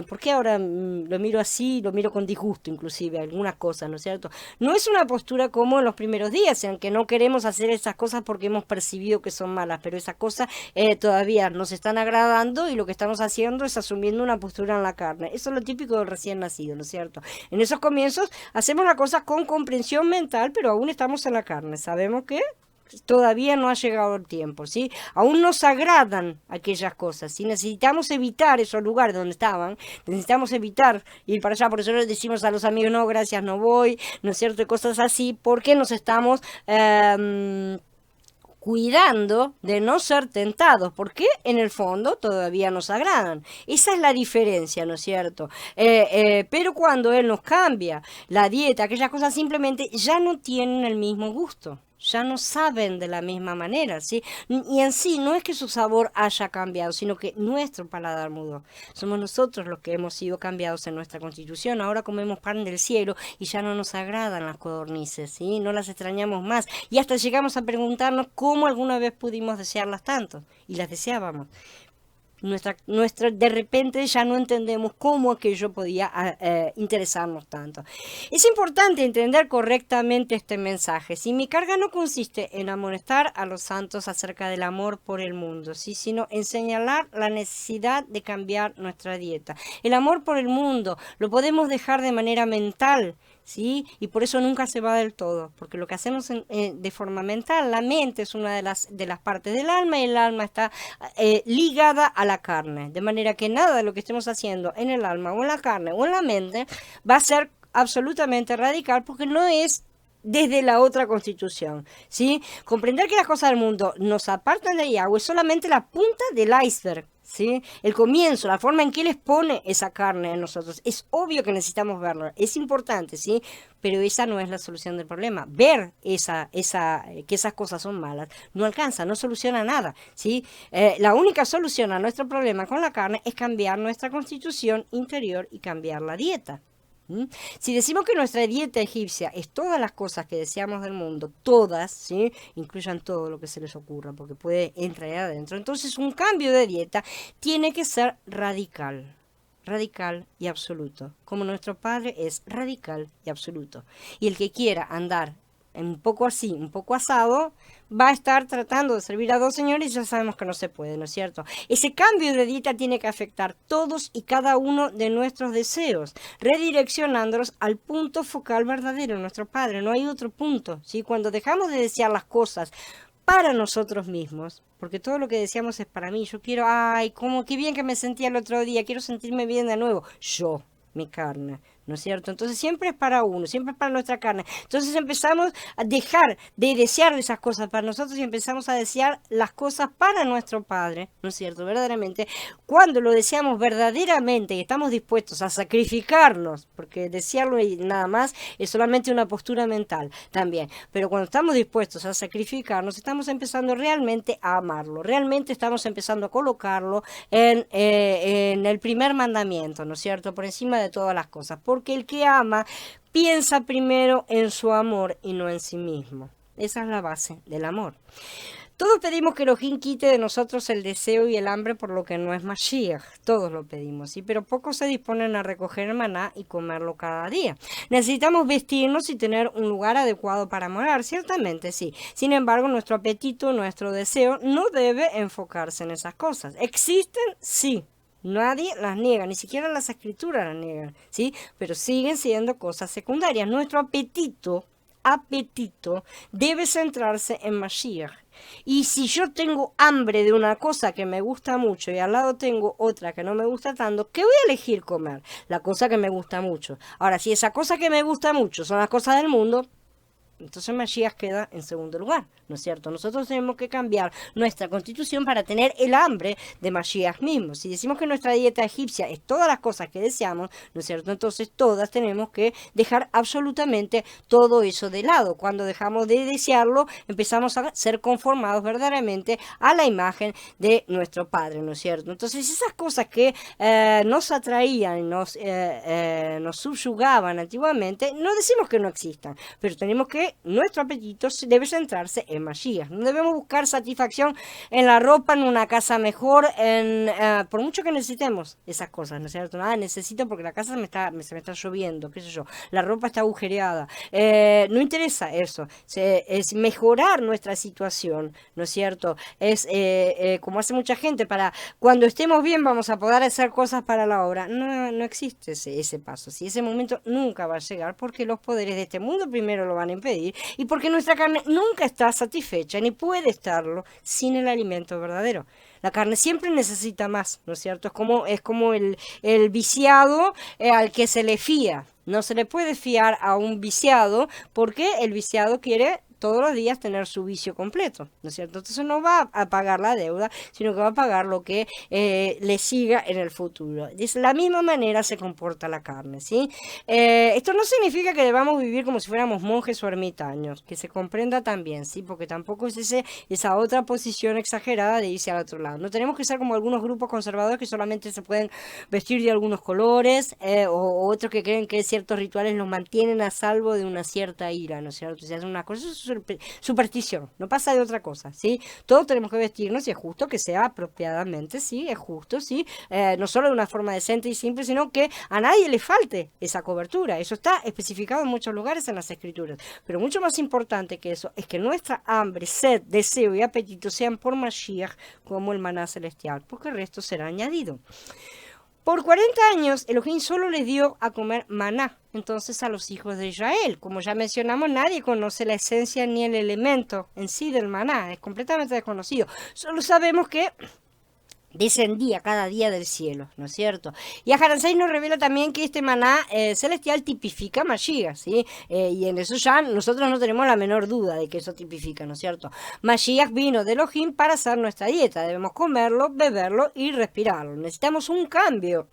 ¿Por qué ahora lo miro así, lo miro con disgusto inclusive, algunas cosas, ¿no es cierto? No es una postura como en los primeros días, en que no queremos hacer esas cosas porque hemos percibido que son malas, pero esas cosas todavía nos están agradando y lo que estamos haciendo es asumiendo una postura en la carne. Eso es lo típico del recién nacido, ¿no es cierto? En esos comienzos hacemos las cosas con comprensión mental, pero aún estamos en la carne. Sabemos que todavía no ha llegado el tiempo, ¿sí? Aún nos agradan aquellas cosas, ¿sí? Necesitamos evitar esos lugares donde estaban, necesitamos evitar ir para allá, por eso les decimos a los amigos, no, gracias, no voy, ¿no es cierto? Y cosas así, porque nos estamos cuidando de no ser tentados, porque en el fondo todavía nos agradan. Esa es la diferencia, ¿no es cierto? Pero cuando Él nos cambia la dieta, aquellas cosas simplemente ya no tienen el mismo gusto. ya no saben de la misma manera, ¿sí? Y en sí no es que su sabor haya cambiado, sino que nuestro paladar mudó. Somos nosotros los que hemos sido cambiados en nuestra constitución. Ahora comemos pan del cielo y ya no nos agradan las codornices, ¿sí? No las extrañamos más. Y hasta llegamos a preguntarnos cómo alguna vez pudimos desearlas tanto. Y las deseábamos. De repente ya no entendemos cómo aquello podía interesarnos tanto. Es importante entender correctamente este mensaje. Si mi carga no consiste en amonestar a los santos acerca del amor por el mundo, ¿sí? Sino en señalar la necesidad de cambiar nuestra dieta. El amor por el mundo lo podemos dejar de manera mental, ¿sí? Y por eso nunca se va del todo, porque lo que hacemos de forma mental, la mente es una de las partes del alma y el alma está ligada a la carne, de manera que nada de lo que estemos haciendo en el alma o en la carne o en la mente va a ser absolutamente radical, porque no es desde la otra constitución, ¿sí? Comprender que las cosas del mundo nos apartan de Yahweh es solamente la punta del iceberg, ¿sí? El comienzo, la forma en que Él expone esa carne en nosotros. Es obvio que necesitamos verlo, es importante, ¿sí? Pero esa no es la solución del problema. Ver que esas cosas son malas no alcanza, no soluciona nada, ¿sí? La única solución a nuestro problema con la carne es cambiar nuestra constitución interior y cambiar la dieta. Si decimos que nuestra dieta egipcia es todas las cosas que deseamos del mundo, todas, ¿sí? Incluyan todo lo que se les ocurra, porque puede entrar ahí adentro, entonces un cambio de dieta tiene que ser radical y absoluto, como nuestro Padre es radical y absoluto. Y el que quiera andar un poco así, un poco asado, va a estar tratando de servir a dos señores y ya sabemos que no se puede, ¿no es cierto? Ese cambio de dieta tiene que afectar todos y cada uno de nuestros deseos, redireccionándolos al punto focal verdadero, nuestro Padre. No hay otro punto, ¿sí? Cuando dejamos de desear las cosas para nosotros mismos, porque todo lo que deseamos es para mí. Yo quiero, ay, como qué bien que me sentía el otro día, quiero sentirme bien de nuevo. Mi carne, ¿no es cierto? Entonces siempre es para uno, siempre es para nuestra carne. Entonces empezamos a dejar de desear esas cosas para nosotros y empezamos a desear las cosas para nuestro Padre, ¿no es cierto? Verdaderamente, cuando lo deseamos verdaderamente y estamos dispuestos a sacrificarnos, porque desearlo y nada más es solamente una postura mental también, pero cuando estamos dispuestos a sacrificarnos, estamos empezando realmente a amarlo, realmente estamos empezando a colocarlo en el primer mandamiento, ¿no es cierto? Por encima de todas las cosas, porque el que ama piensa primero en su amor y no en sí mismo. Esa es la base del amor. Todos pedimos que Elohim quite de nosotros el deseo y el hambre por lo que no es Mashiach. Todos lo pedimos, ¿sí? Pero pocos se disponen a recoger el maná y comerlo cada día. Necesitamos vestirnos y tener un lugar adecuado para morar, ciertamente sí. Sin embargo, nuestro apetito, nuestro deseo no debe enfocarse en esas cosas. ¿Existen? Sí. Nadie las niega, ni siquiera las escrituras las niegan, ¿sí? Pero siguen siendo cosas secundarias. Nuestro apetito debe centrarse en Mashiach. Y si yo tengo hambre de una cosa que me gusta mucho y al lado tengo otra que no me gusta tanto, ¿qué voy a elegir comer? La cosa que me gusta mucho. Ahora, si esa cosa que me gusta mucho son las cosas del mundo, entonces Mashiach queda en segundo lugar, ¿no es cierto? Nosotros tenemos que cambiar nuestra constitución para tener el hambre de Mashiach mismo. Si decimos que nuestra dieta egipcia es todas las cosas que deseamos, ¿no es cierto? Entonces todas tenemos que dejar absolutamente todo eso de lado. Cuando dejamos de desearlo, empezamos a ser conformados verdaderamente a la imagen de nuestro Padre, ¿no es cierto? Entonces esas cosas que nos atraían, nos subyugaban antiguamente, no decimos que no existan, pero tenemos que nuestro apetito debe centrarse en Mashiach. No debemos buscar satisfacción en la ropa, en una casa mejor, por mucho que necesitemos esas cosas, ¿no es cierto? Nada, necesito porque la casa se me está lloviendo, qué sé yo, la ropa está agujereada. No interesa eso, es mejorar nuestra situación, ¿no es cierto? Es como hace mucha gente, para cuando estemos bien vamos a poder hacer cosas para la obra. No existe ese paso, si ese momento nunca va a llegar, porque los poderes de este mundo primero lo van a impedir y porque nuestra carne nunca está satisfecha ni puede estarlo sin el alimento verdadero. La carne siempre necesita más, ¿no es cierto? Es como el viciado al que se le fía. No se le puede fiar a un viciado porque el viciado quiere todos los días tener su vicio completo, ¿no es cierto? Entonces no va a pagar la deuda, sino que va a pagar lo que le siga en el futuro. De la misma manera se comporta la carne, ¿sí? Esto no significa que debamos vivir como si fuéramos monjes o ermitaños, que se comprenda también, ¿sí? Porque tampoco es esa otra posición exagerada de irse al otro lado. No tenemos que ser como algunos grupos conservadores que solamente se pueden vestir de algunos colores, o otros que creen que ciertos rituales los mantienen a salvo de una cierta ira, ¿no es cierto? Si hacen una cosa, eso es superstición, no pasa de otra cosa, ¿sí? Todos tenemos que vestirnos y es justo que sea apropiadamente, ¿sí? Es justo, ¿sí? No solo de una forma decente y simple, sino que a nadie le falte esa cobertura. Eso está especificado en muchos lugares en las escrituras. Pero mucho más importante que eso es que nuestra hambre, sed, deseo y apetito sean por Mashiach como el maná celestial, porque el resto será añadido. Por 40 años Elohim solo les dio a comer maná, entonces a los hijos de Israel. Como ya mencionamos, nadie conoce la esencia ni el elemento en sí del maná, es completamente desconocido. Solo sabemos que descendía cada día del cielo, ¿no es cierto? Y Aharon nos revela también que este maná celestial tipifica Mashiach, ¿sí? Y en eso ya nosotros no tenemos la menor duda de que eso tipifica, ¿no es cierto? Mashiach vino de Elohim para hacer nuestra dieta, debemos comerlo, beberlo y respirarlo. Necesitamos un cambio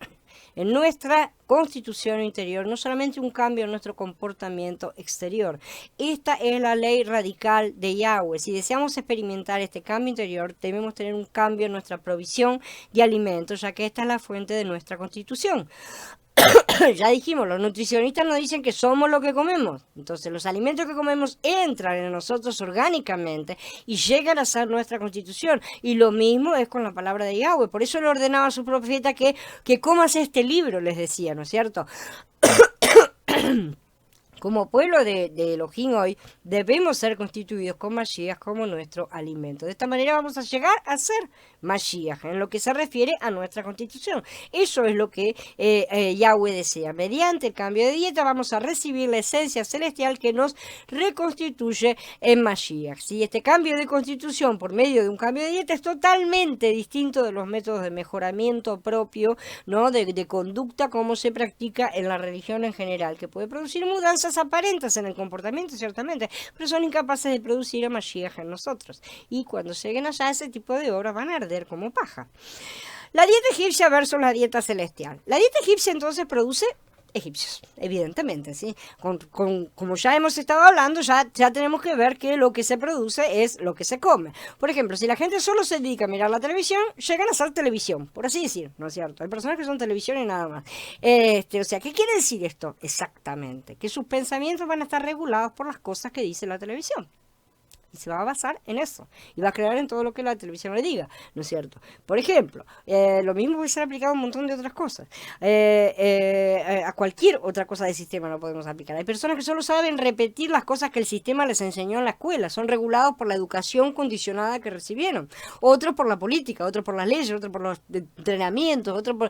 en nuestra constitución interior, no solamente un cambio en nuestro comportamiento exterior. Esta es la ley radical de Yahweh. Si deseamos experimentar este cambio interior, debemos tener un cambio en nuestra provisión de alimentos, ya que esta es la fuente de nuestra constitución. Ya dijimos, los nutricionistas nos dicen que somos lo que comemos. Entonces los alimentos que comemos entran en nosotros orgánicamente y llegan a ser nuestra constitución. Y lo mismo es con la palabra de Yahweh. Por eso le ordenaba a su profeta que comas este libro, les decía, ¿no es cierto? Como pueblo de Elohim hoy, debemos ser constituidos con Mashiach como nuestro alimento. De esta manera vamos a llegar a ser Mashiach, en lo que se refiere a nuestra constitución. Eso es lo que Yahweh desea. Mediante el cambio de dieta vamos a recibir la esencia celestial que nos reconstituye en Mashiach. ¿Sí? Este cambio de constitución por medio de un cambio de dieta es totalmente distinto de los métodos de mejoramiento propio, ¿no? de conducta como se practica en la religión en general, que puede producir mudanzas aparentes en el comportamiento, ciertamente, pero son incapaces de producir a Mashiach en nosotros. Y cuando lleguen allá, ese tipo de obras van a arder como paja. La dieta egipcia versus la dieta celestial. La dieta egipcia entonces produce egipcios, evidentemente, ¿sí? Como ya hemos estado hablando, ya tenemos que ver que lo que se produce es lo que se come. Por ejemplo, si la gente solo se dedica a mirar la televisión, llegan a ser televisión, por así decir, ¿no es cierto? Hay personas que son televisión y nada más. O sea, ¿qué quiere decir esto? Exactamente, que sus pensamientos van a estar regulados por las cosas que dice la televisión. Y se va a basar en eso. Y va a creer en todo lo que la televisión le diga, ¿no es cierto? Por ejemplo, lo mismo puede ser aplicado a un montón de otras cosas. A cualquier otra cosa del sistema lo podemos aplicar. Hay personas que solo saben repetir las cosas que el sistema les enseñó en la escuela. Son regulados por la educación condicionada que recibieron. Otros por la política, otros por las leyes, otros por los entrenamientos, otros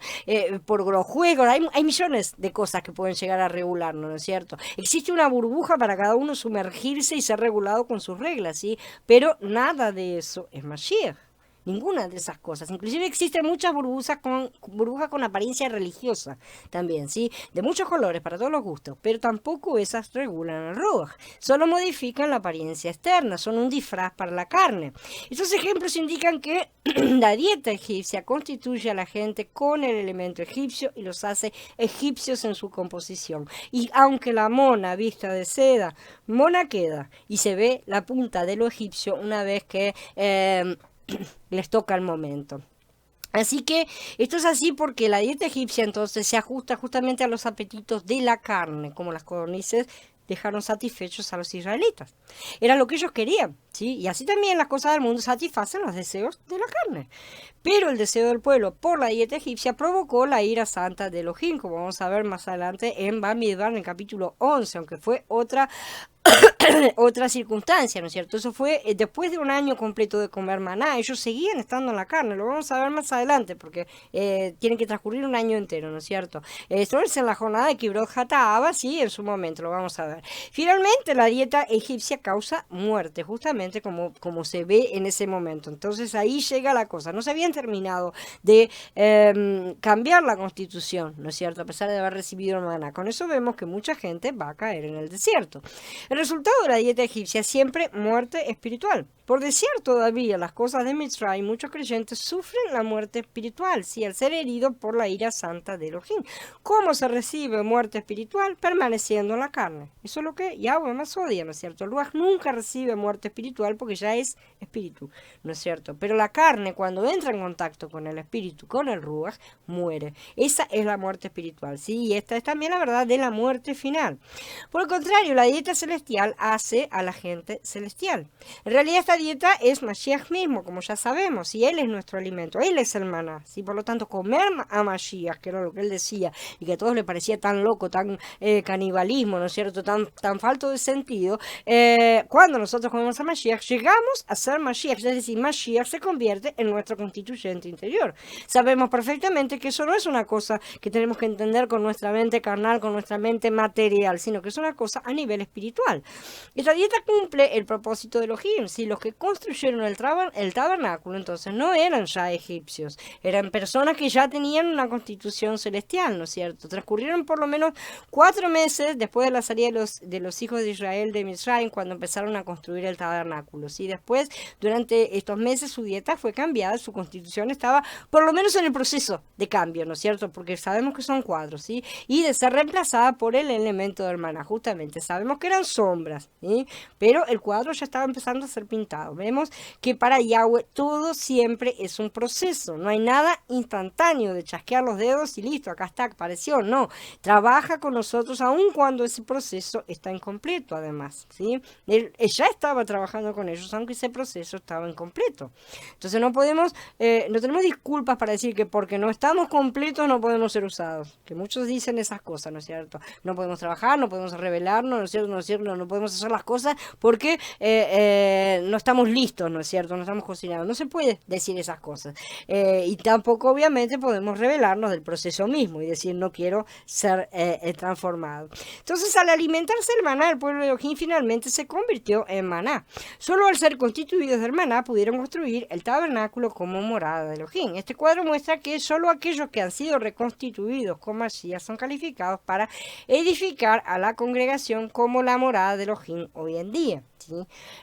por los juegos. Hay millones de cosas que pueden llegar a regularnos, ¿no es cierto? Existe una burbuja para cada uno sumergirse y ser regulado con sus reglas. ¿Sí? Pero nada de eso es Mashiach. Ninguna de esas cosas. Inclusive existen muchas burbujas con apariencia religiosa también, ¿sí? De muchos colores, para todos los gustos. Pero tampoco esas regulan el Ruach. Solo modifican la apariencia externa. Son un disfraz para la carne. Estos ejemplos indican que la dieta egipcia constituye a la gente con el elemento egipcio y los hace egipcios en su composición. Y aunque la mona vista de seda, mona queda. Y se ve la punta de lo egipcio una vez que les toca el momento. Así que esto es así porque la dieta egipcia entonces se ajusta justamente a los apetitos de la carne, como las codornices dejaron satisfechos a los israelitas. Era lo que ellos querían, ¿sí? Y así también las cosas del mundo satisfacen los deseos de la carne. Pero el deseo del pueblo por la dieta egipcia provocó la ira santa de Elohim, como vamos a ver más adelante en Bamidbar, en el capítulo 11, aunque fue otra circunstancia, ¿no es cierto? Eso fue después de un año completo de comer maná. Ellos seguían estando en la carne, lo vamos a ver más adelante porque tienen que transcurrir un año entero, ¿no es cierto? Esto es en la jornada de Kibrot Hataaba, sí, en su momento, lo vamos a ver. Finalmente, la dieta egipcia causa muerte, justamente exactamente como se ve en ese momento. Entonces ahí llega la cosa. No se habían terminado de cambiar la constitución, ¿no es cierto? A pesar de haber recibido el maná. Con eso vemos que mucha gente va a caer en el desierto. El resultado de la dieta egipcia es siempre muerte espiritual. Por desear todavía las cosas de Mitzrayim, muchos creyentes sufren la muerte espiritual, sí, al ser herido por la ira santa de Elohim. ¿Cómo se recibe muerte espiritual? Permaneciendo en la carne. Eso es lo que Yahweh más odia, ¿no es cierto? El Ruach nunca recibe muerte espiritual porque ya es espíritu, ¿no es cierto? Pero la carne, cuando entra en contacto con el espíritu, con el Ruach, muere. Esa es la muerte espiritual, ¿sí? Y esta es también la verdad de la muerte final. Por el contrario, la dieta celestial hace a la gente celestial. En realidad esta dieta es Mashiach mismo, como ya sabemos, y él es nuestro alimento, él es el maná, ¿sí? Por lo tanto, comer a Mashiach, que era lo que él decía, y que a todos les parecía tan loco, tan canibalismo, ¿no es cierto?, tan falto de sentido, cuando nosotros comemos a Mashiach, llegamos a ser Mashiach, es decir, Mashiach se convierte en nuestro constituyente interior. Sabemos perfectamente que eso no es una cosa que tenemos que entender con nuestra mente carnal, con nuestra mente material, sino que es una cosa a nivel espiritual. Esta dieta cumple el propósito de Elohim. Si los que construyeron el tabernáculo entonces no eran ya egipcios, eran personas que ya tenían una constitución celestial, ¿no es cierto? Transcurrieron por lo menos 4 meses después de la salida de los hijos de Israel de Mitzrayim, cuando empezaron a construir el tabernáculo, ¿sí? Después, durante estos meses, su dieta fue cambiada, su constitución estaba por lo menos en el proceso de cambio, ¿no es cierto? Porque sabemos que son cuadros, ¿sí? Y de ser reemplazada por el elemento del maná, justamente. Sabemos que eran sombras, ¿sí? Pero el cuadro ya estaba empezando a ser pintado. Vemos que para Yahweh todo siempre es un proceso. No hay nada instantáneo de chasquear los dedos y listo, acá está, apareció. No, trabaja con nosotros aun cuando ese proceso está incompleto, además, ¿sí? Él ya estaba trabajando con ellos, aunque ese proceso estaba incompleto. Entonces no tenemos disculpas para decir que porque no estamos completos no podemos ser usados. Que muchos dicen esas cosas, ¿no es cierto? No podemos trabajar, no podemos revelarnos, ¿no es cierto? No podemos hacer las cosas porque no estamos listos, ¿no es cierto? No estamos cocinados. No se puede decir esas cosas. Y tampoco, obviamente, podemos revelarnos del proceso mismo y decir no quiero ser transformado. Entonces, al alimentarse el maná, el pueblo de Elohim finalmente se convirtió en maná. Solo al ser constituidos del maná pudieron construir el tabernáculo como morada de Elohim. Este cuadro muestra que solo aquellos que han sido reconstituidos con Mashiach son calificados para edificar a la congregación como la morada de Elohim hoy en día. ¿Sí?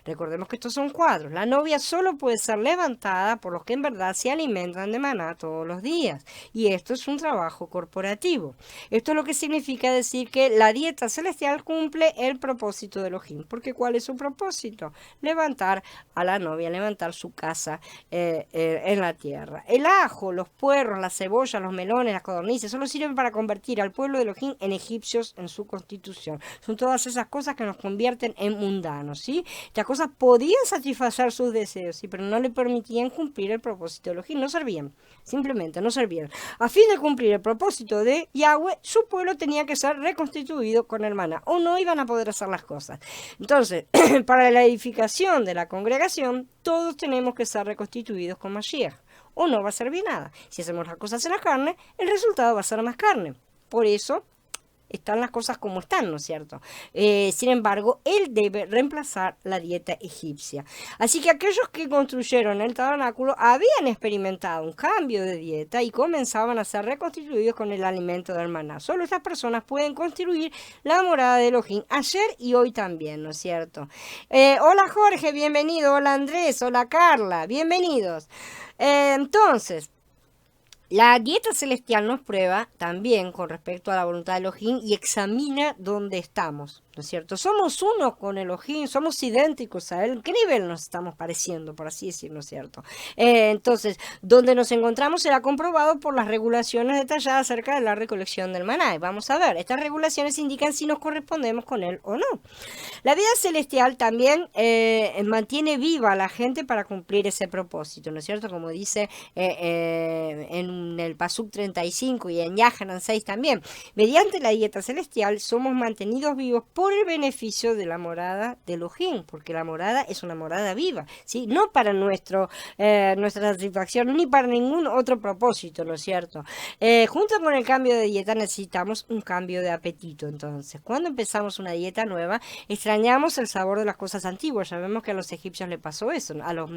Recordemos que estos son cuadros. La novia solo puede ser levantada por los que en verdad se alimentan de maná todos los días. Y esto es un trabajo corporativo. Esto es lo que significa decir que la dieta celestial cumple el propósito de Elohim. Porque ¿cuál es su propósito? Levantar a la novia, levantar su casa en la tierra. El ajo, los puerros, la cebolla, los melones, las codornices, solo sirven para convertir al pueblo de Elohim en egipcios en su constitución. Son todas esas cosas que nos convierten en mundanos, ¿sí? Estas cosas podían satisfacer sus deseos, ¿sí? Pero no le permitían cumplir el propósito de Elohim. No servían, simplemente no servían. A fin de cumplir el propósito de Yahweh, su pueblo tenía que ser reconstituido con el maná, o no iban a poder hacer las cosas. Entonces, para la edificación de la congregación, todos tenemos que ser reconstituidos con Mashiach, o no va a servir nada. Si hacemos las cosas en la carne, el resultado va a ser más carne. Por eso están las cosas como están, ¿no es cierto? Sin embargo, él debe reemplazar la dieta egipcia. Así que aquellos que construyeron el tabernáculo habían experimentado un cambio de dieta y comenzaban a ser reconstituidos con el alimento del maná. Solo estas personas pueden construir la morada de Elohim ayer y hoy también, ¿no es cierto? Hola Jorge, bienvenido. Hola Andrés, hola Carla, bienvenidos. Entonces, la dieta celestial nos prueba también con respecto a la voluntad de Elohim y examina dónde estamos, ¿no es cierto? Somos uno con Elohim, somos idénticos a él. ¿Qué nivel nos estamos pareciendo, por así decirlo, ¿no es cierto? Entonces, donde nos encontramos será comprobado por las regulaciones detalladas acerca de la recolección del maná. Y vamos a ver, estas regulaciones indican si nos correspondemos con él o no. La vida celestial también mantiene viva a la gente para cumplir ese propósito, ¿no es cierto? Como dice en el Pasuk 35 y en Yahanan 6 también. Mediante la dieta celestial somos mantenidos vivos por el beneficio de la morada de Elohim, porque la morada es una morada viva, ¿sí? No para nuestra satisfacción ni para ningún otro propósito, ¿no es cierto? Junto con el cambio de dieta necesitamos un cambio de apetito. Entonces, cuando empezamos una dieta nueva, extrañamos el sabor de las cosas antiguas. Sabemos que a los egipcios les pasó eso, a los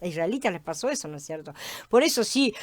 israelitas les pasó eso, ¿no es cierto? Por eso, si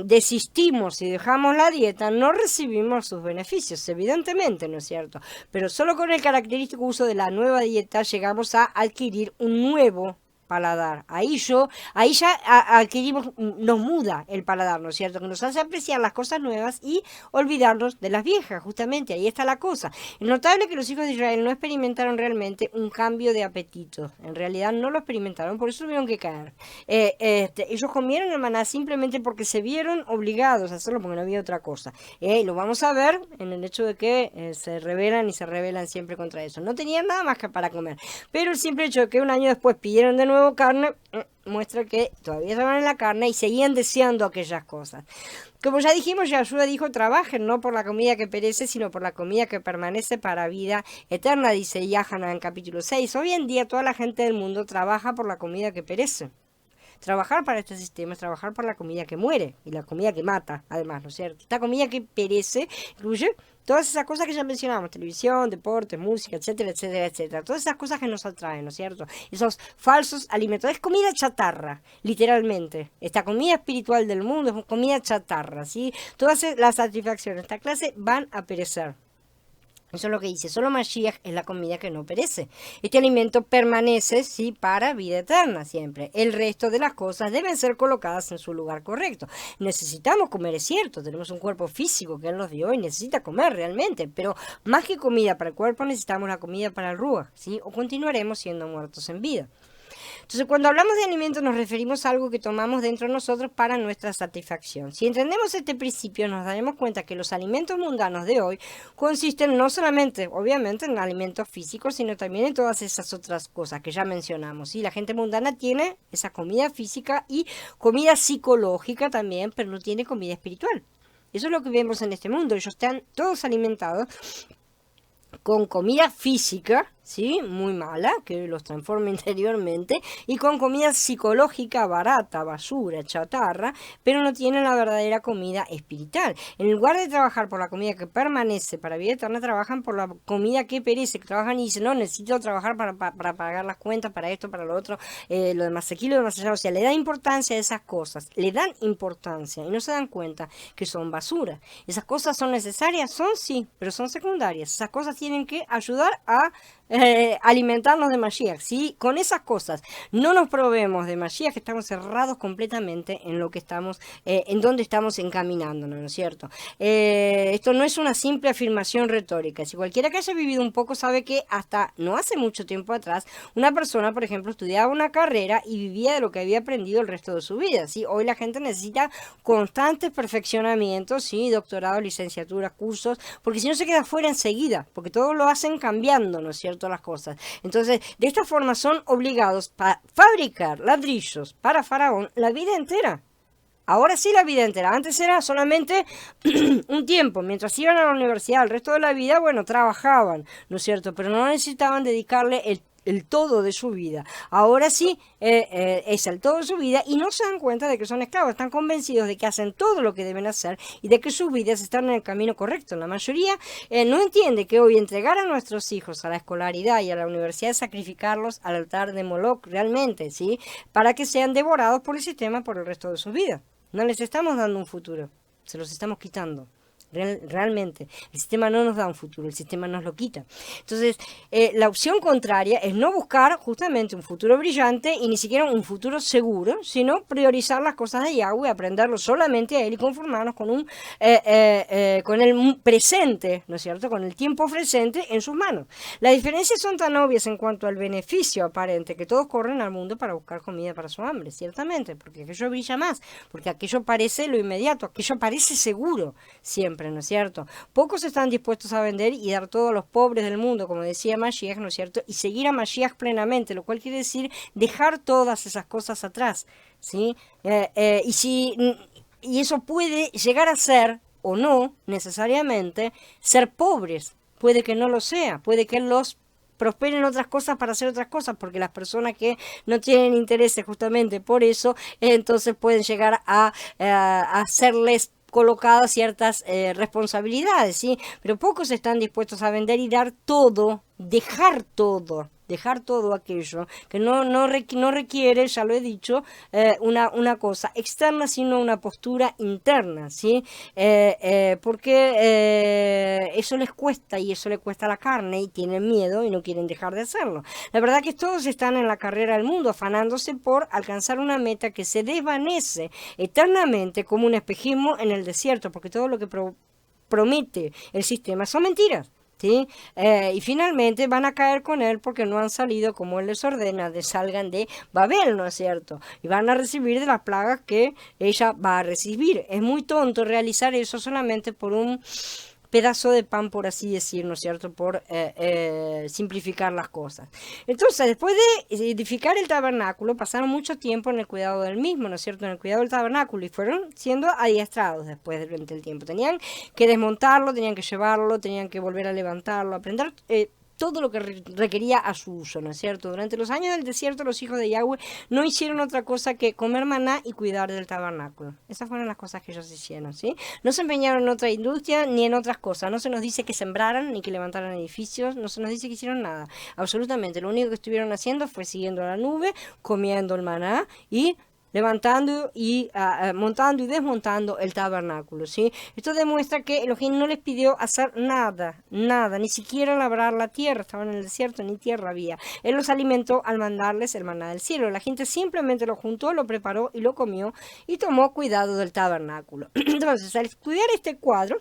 desistimos y dejamos la dieta, no recibimos sus beneficios, evidentemente, ¿no es cierto? Pero solo con el característico uso de la nueva dieta llegamos a adquirir un nuevo paladar. Ahí ya adquirimos, nos muda el paladar, ¿no es cierto? Que nos hace apreciar las cosas nuevas y olvidarnos de las viejas, justamente, ahí está la cosa. Es notable que los hijos de Israel no experimentaron realmente un cambio de apetito, en realidad no lo experimentaron, por eso tuvieron que caer. Ellos comieron el maná simplemente porque se vieron obligados a hacerlo, porque no había otra cosa. Lo vamos a ver en el hecho de que se rebelan y se rebelan siempre contra eso. No tenían nada más que para comer, pero el simple hecho de que un año después pidieron de nuevo carne, muestra que todavía estaban en la carne y seguían deseando aquellas cosas. Como ya dijimos, Yahshua dijo, trabajen no por la comida que perece, sino por la comida que permanece para vida eterna, dice Yahanan en capítulo 6. Hoy en día toda la gente del mundo trabaja por la comida que perece. Trabajar para este sistema es trabajar por la comida que muere y la comida que mata, además, ¿no es cierto? Esta comida que perece incluye todas esas cosas que ya mencionamos, televisión, deporte, música, etcétera, etcétera, etcétera. Todas esas cosas que nos atraen, ¿no es cierto? Esos falsos alimentos. Es comida chatarra, literalmente. Esta comida espiritual del mundo es comida chatarra, ¿sí? Todas las satisfacciones de esta clase van a perecer. Eso es lo que dice, solo Mashiach es la comida que no perece. Este alimento permanece, sí, para vida eterna siempre. El resto de las cosas deben ser colocadas en su lugar correcto. Necesitamos comer, es cierto, tenemos un cuerpo físico que Él nos dio y necesita comer realmente, pero más que comida para el cuerpo necesitamos la comida para el Ruach, ¿sí? O continuaremos siendo muertos en vida. Entonces, cuando hablamos de alimentos nos referimos a algo que tomamos dentro de nosotros para nuestra satisfacción. Si entendemos este principio, nos daremos cuenta que los alimentos mundanos de hoy consisten no solamente, obviamente, en alimentos físicos, sino también en todas esas otras cosas que ya mencionamos. ¿Sí? La gente mundana tiene esa comida física y comida psicológica también, pero no tiene comida espiritual. Eso es lo que vemos en este mundo. Ellos están todos alimentados con comida física, ¿sí? Muy mala, que los transforma interiormente, y con comida psicológica barata, basura, chatarra, pero no tienen la verdadera comida espiritual. En lugar de trabajar por la comida que permanece para vida eterna, trabajan por la comida que perece, que trabajan y dicen, no, necesito trabajar para pagar las cuentas, para esto, para lo otro, lo demás aquí, lo demás allá. O sea, le dan importancia a esas cosas, le dan importancia y no se dan cuenta que son basura. Esas cosas son necesarias, son sí, pero son secundarias. Esas cosas tienen que ayudar a alimentarnos de Mashiach, ¿sí? Con esas cosas no nos proveemos de Mashiach, que estamos cerrados completamente en lo que estamos, en donde estamos encaminándonos, ¿no es cierto? Esto no es una simple afirmación retórica. Si cualquiera que haya vivido un poco sabe que hasta no hace mucho tiempo atrás, una persona, por ejemplo, estudiaba una carrera y vivía de lo que había aprendido el resto de su vida, ¿sí? Hoy la gente necesita constantes perfeccionamientos, ¿sí? Doctorados, licenciaturas, cursos, porque si no se queda fuera enseguida, porque todo lo hacen cambiando, ¿no es cierto? Las cosas. Entonces, de esta forma son obligados a fabricar ladrillos para Faraón la vida entera. Ahora sí la vida entera. Antes era solamente un tiempo. Mientras iban a la universidad, el resto de la vida, bueno, trabajaban, ¿no es cierto? Pero no necesitaban dedicarle el todo de su vida. Ahora sí es el todo de su vida y no se dan cuenta de que son esclavos. Están convencidos de que hacen todo lo que deben hacer y de que sus vidas están en el camino correcto. La mayoría no entiende que hoy entregar a nuestros hijos a la escolaridad y a la universidad es sacrificarlos al altar de Moloch realmente, ¿sí? Para que sean devorados por el sistema por el resto de su vida. No les estamos dando un futuro, se los estamos quitando. Realmente, el sistema no nos da un futuro, el sistema nos lo quita. Entonces, la opción contraria es no buscar justamente un futuro brillante y ni siquiera un futuro seguro, sino priorizar las cosas de Yahweh, aprenderlo solamente a Él y conformarnos con con el presente, ¿no es cierto?, con el tiempo presente en sus manos. Las diferencias son tan obvias en cuanto al beneficio aparente que todos corren al mundo para buscar comida para su hambre, ciertamente, porque aquello brilla más, porque aquello parece lo inmediato, aquello parece seguro siempre, ¿no es cierto? Pocos están dispuestos a vender y dar todo a los pobres del mundo, como decía Mashiach, ¿no es cierto? Y seguir a Mashiach plenamente, lo cual quiere decir dejar todas esas cosas atrás, ¿sí? Y eso puede llegar a ser, o no necesariamente, ser pobres puede que no lo sea, puede que Él los prosperen otras cosas para hacer otras cosas, porque las personas que no tienen intereses justamente por eso, entonces pueden llegar a hacerles colocadas ciertas responsabilidades, ¿sí? Pero pocos están dispuestos a vender y dar todo, dejar todo aquello que no requiere, ya lo he dicho, una cosa externa, sino una postura interna, ¿sí? Porque eso les cuesta y eso le cuesta a la carne y tienen miedo y no quieren dejar de hacerlo. La verdad que todos están en la carrera del mundo afanándose por alcanzar una meta que se desvanece eternamente como un espejismo en el desierto, porque todo lo que promete el sistema son mentiras. ¿Sí? Y finalmente van a caer con él porque no han salido como él les ordena, de salgan de Babel, ¿no es cierto? Y van a recibir de las plagas que ella va a recibir. Es muy tonto realizar eso solamente por un pedazo de pan, por así decir, ¿no es cierto?, por simplificar las cosas. Entonces, después de edificar el tabernáculo, pasaron mucho tiempo en el cuidado del mismo, ¿no es cierto?, en el cuidado del tabernáculo, y fueron siendo adiestrados después durante el tiempo. Tenían que desmontarlo, tenían que llevarlo, tenían que volver a levantarlo, aprender todo lo que requería a su uso, ¿no es cierto? Durante los años del desierto, los hijos de Yahweh no hicieron otra cosa que comer maná y cuidar del tabernáculo. Esas fueron las cosas que ellos hicieron, ¿sí? No se empeñaron en otra industria ni en otras cosas. No se nos dice que sembraran ni que levantaran edificios. No se nos dice que hicieron nada. Absolutamente. Lo único que estuvieron haciendo fue siguiendo la nube, comiendo el maná y levantando y montando y desmontando el tabernáculo, ¿sí? Esto demuestra que Elohim no les pidió hacer nada, ni siquiera labrar la tierra. Estaban en el desierto, ni tierra había. Él los alimentó al mandarles el maná del cielo. La gente simplemente lo juntó, lo preparó y lo comió y tomó cuidado del tabernáculo. Entonces, al estudiar este cuadro,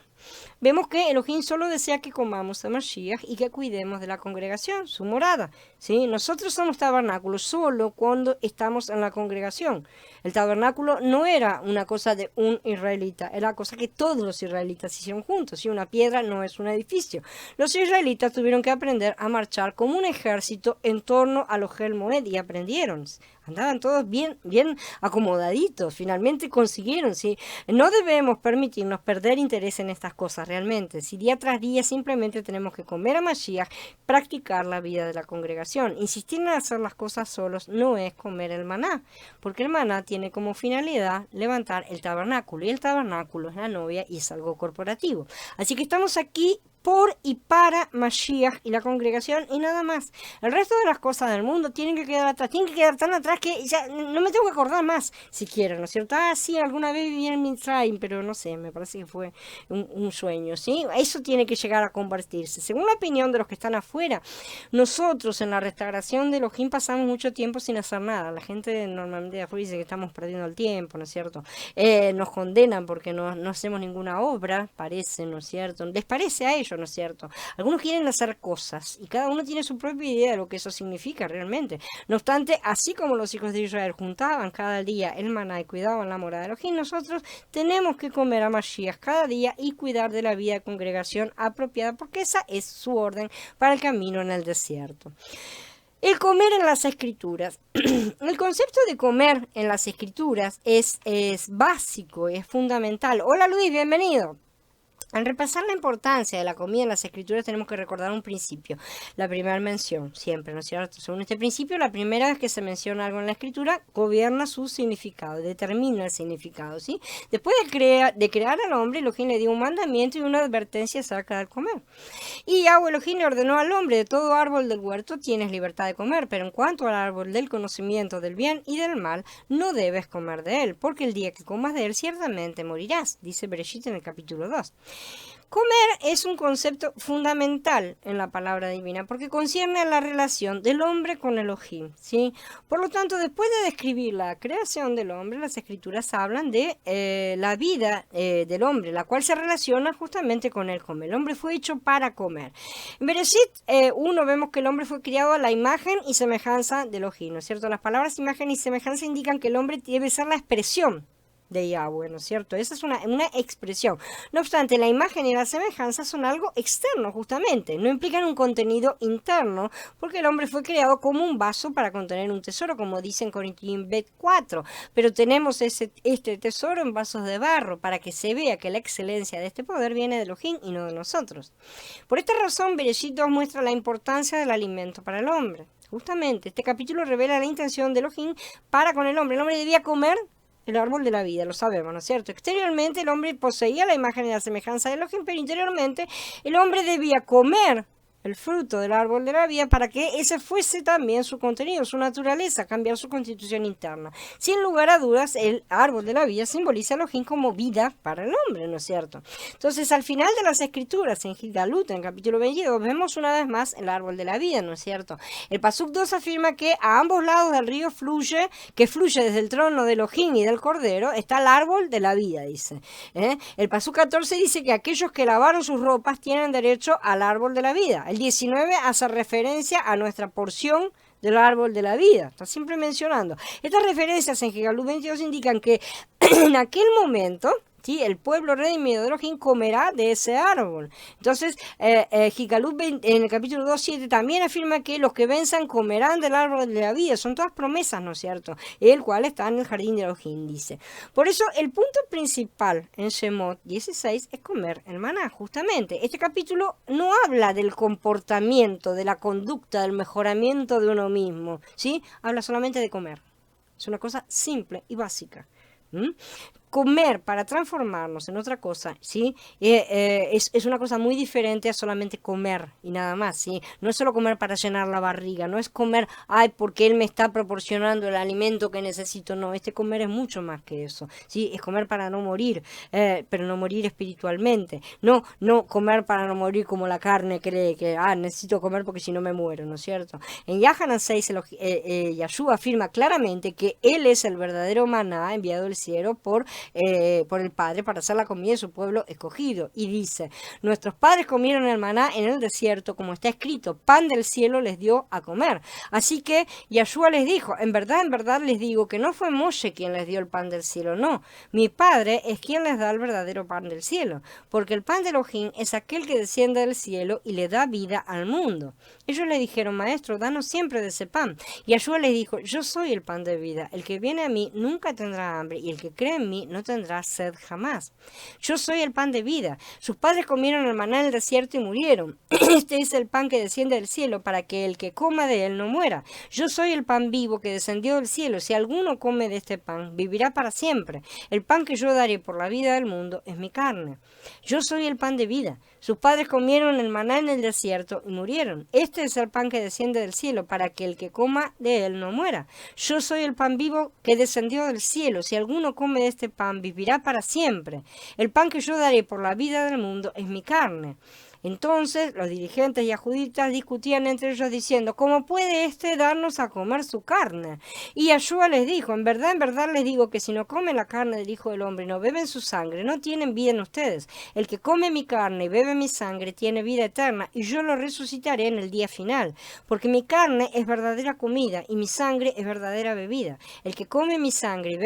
vemos que Elohim solo desea que comamos a Mashiach y que cuidemos de la congregación, su morada, ¿sí? Nosotros somos tabernáculos solo cuando estamos en la congregación. El tabernáculo no era una cosa de un israelita, era cosa que todos los israelitas hicieron juntos, ¿sí? Una piedra no es un edificio. Los israelitas tuvieron que aprender a marchar como un ejército en torno a los Ohel Moed y aprendieron. Andaban todos bien acomodaditos, finalmente consiguieron, ¿sí? No debemos permitirnos perder interés en estas cosas realmente. Si día tras día simplemente tenemos que comer a Mashiach, practicar la vida de la congregación. Insistir en hacer las cosas solos no es comer el maná, porque el maná tiene como finalidad levantar el tabernáculo, y el tabernáculo es la novia y es algo corporativo. Así que estamos aquí por y para Mashiach y la congregación y nada más. El resto de las cosas del mundo tienen que quedar atrás, tienen que quedar tan atrás que ya no me tengo que acordar más siquiera, ¿no es cierto? Sí, alguna vez viví en Mitzrayim, pero no sé, me parece que fue un sueño, ¿sí? Eso tiene que llegar a convertirse. Según la opinión de los que están afuera, nosotros en la restauración de Elohim pasamos mucho tiempo sin hacer nada. La gente normalmente de afuera dice que estamos perdiendo el tiempo, ¿no es cierto? Nos condenan porque no hacemos ninguna obra, parece, ¿no es cierto? Les parece a ellos, ¿no es cierto? Algunos quieren hacer cosas y cada uno tiene su propia idea de lo que eso significa realmente. No obstante, así como los hijos de Israel juntaban cada día el maná y cuidaban la morada de Elohim, nosotros tenemos que comer a Mashiach cada día y cuidar de la vida de congregación apropiada, porque esa es su orden para el camino en el desierto. El comer en las escrituras. El concepto de comer en las escrituras es básico, es fundamental. Hola Luis, bienvenido. Al repasar la importancia de la comida en las escrituras tenemos que recordar un principio, la primera mención, siempre, ¿no es cierto? Según este principio, la primera vez que se menciona algo en la escritura, gobierna su significado, determina el significado, ¿sí? Después de crear al hombre, Elohim le dio un mandamiento y una advertencia acerca del comer. Y Yahweh Elohim le ordenó al hombre: de todo árbol del huerto tienes libertad de comer, pero en cuanto al árbol del conocimiento del bien y del mal, no debes comer de él, porque el día que comas de él ciertamente morirás, dice Bereshit en el capítulo 2. Comer es un concepto fundamental en la palabra divina porque concierne a la relación del hombre con Elohim, ¿sí? Por lo tanto, después de describir la creación del hombre, las escrituras hablan de la vida del hombre, la cual se relaciona justamente con el comer. El hombre fue hecho para comer. En Bereshit 1 vemos que el hombre fue criado a la imagen y semejanza de Elohim, ¿no es cierto? Las palabras imagen y semejanza indican que el hombre debe ser la expresión de Yahweh, ¿no es cierto? Esa es una expresión. No obstante, la imagen y la semejanza son algo externo, justamente. No implican un contenido interno, porque el hombre fue creado como un vaso para contener un tesoro, como dice en Corintios 4. Pero tenemos este tesoro en vasos de barro, para que se vea que la excelencia de este poder viene de Elohim y no de nosotros. Por esta razón, Bereshit 2 muestra la importancia del alimento para el hombre. Justamente, este capítulo revela la intención de Elohim para con el hombre. El hombre debía comer el árbol de la vida, lo sabemos, ¿no es cierto? Exteriormente el hombre poseía la imagen y la semejanza de Elohim, pero interiormente el hombre debía comer el fruto del árbol de la vida para que ese fuese también su contenido, su naturaleza, cambiar su constitución interna. Sin lugar a dudas, el árbol de la vida simboliza a Elohim como vida para el hombre, ¿no es cierto? Entonces, al final de las escrituras, en Gilgalut, en el capítulo 22, vemos una vez más el árbol de la vida, ¿no es cierto? El Pasuk 2 afirma que a ambos lados del río fluye desde el trono de Elohim y del Cordero, está el árbol de la vida, dice. El Pasuk 14 dice que aquellos que lavaron sus ropas tienen derecho al árbol de la vida. El 19 hace referencia a nuestra porción del árbol de la vida. Está siempre mencionando. Estas referencias en Gilgalut 22 indican que en aquel momento, ¿sí?, el pueblo redimido de Elohim comerá de ese árbol. Entonces, Gilgalut en el capítulo 2:7 también afirma que los que venzan comerán del árbol de la vida. Son todas promesas, ¿no es cierto? El cual está en el jardín de Elohim, dice. Por eso, el punto principal en Shemot 16 es comer el maná, justamente. Este capítulo no habla del comportamiento, de la conducta, del mejoramiento de uno mismo, ¿sí? Habla solamente de comer. Es una cosa simple y básica. Comer para transformarnos en otra cosa, ¿sí? Es una cosa muy diferente a solamente comer y nada más, ¿sí? No es solo comer para llenar la barriga, no es comer, ay, porque él me está proporcionando el alimento que necesito, no, este comer es mucho más que eso, ¿sí? Es comer para no morir, pero no morir espiritualmente, no comer para no morir como la carne cree que, necesito comer porque si no me muero, ¿no es cierto? En Yahanan 6, Yahshua afirma claramente que él es el verdadero maná enviado del cielo por el Padre para hacer la comida de su pueblo escogido. Y dice, nuestros padres comieron el maná en el desierto, como está escrito, pan del cielo les dio a comer. Así que Yahshua les dijo, en verdad les digo que no fue Moshe quien les dio el pan del cielo, no, mi Padre es quien les da el verdadero pan del cielo, porque el pan de Elohim es aquel que desciende del cielo y le da vida al mundo. Ellos le dijeron, maestro, danos siempre de ese pan. Yahshua les dijo, yo soy el pan de vida, el que viene a mí nunca tendrá hambre, y el que cree en mí no tendrá sed jamás. Yo soy el pan de vida. Sus padres comieron el maná en el desierto y murieron. Este es el pan que desciende del cielo para que el que coma de él no muera. Yo soy el pan vivo que descendió del cielo. Si alguno come de este pan, vivirá para siempre. El pan que yo daré por la vida del mundo es mi carne. Yo soy el pan de vida. Sus padres comieron el maná en el desierto y murieron. Este es el pan que desciende del cielo para que el que coma de él no muera. Yo soy el pan vivo que descendió del cielo. Si alguno come de este pan, vivirá para siempre. El pan que yo daré por la vida del mundo es mi carne. Entonces los dirigentes yahuditas discutían entre ellos diciendo, ¿cómo puede éste darnos a comer su carne? Y Yahshua les dijo, en verdad les digo que si no comen la carne del Hijo del Hombre y no beben su sangre, no tienen vida en ustedes. El que come mi carne y bebe mi sangre tiene vida eterna, y yo lo resucitaré en el día final, porque mi carne es verdadera comida y mi sangre es verdadera bebida. El que come mi sangre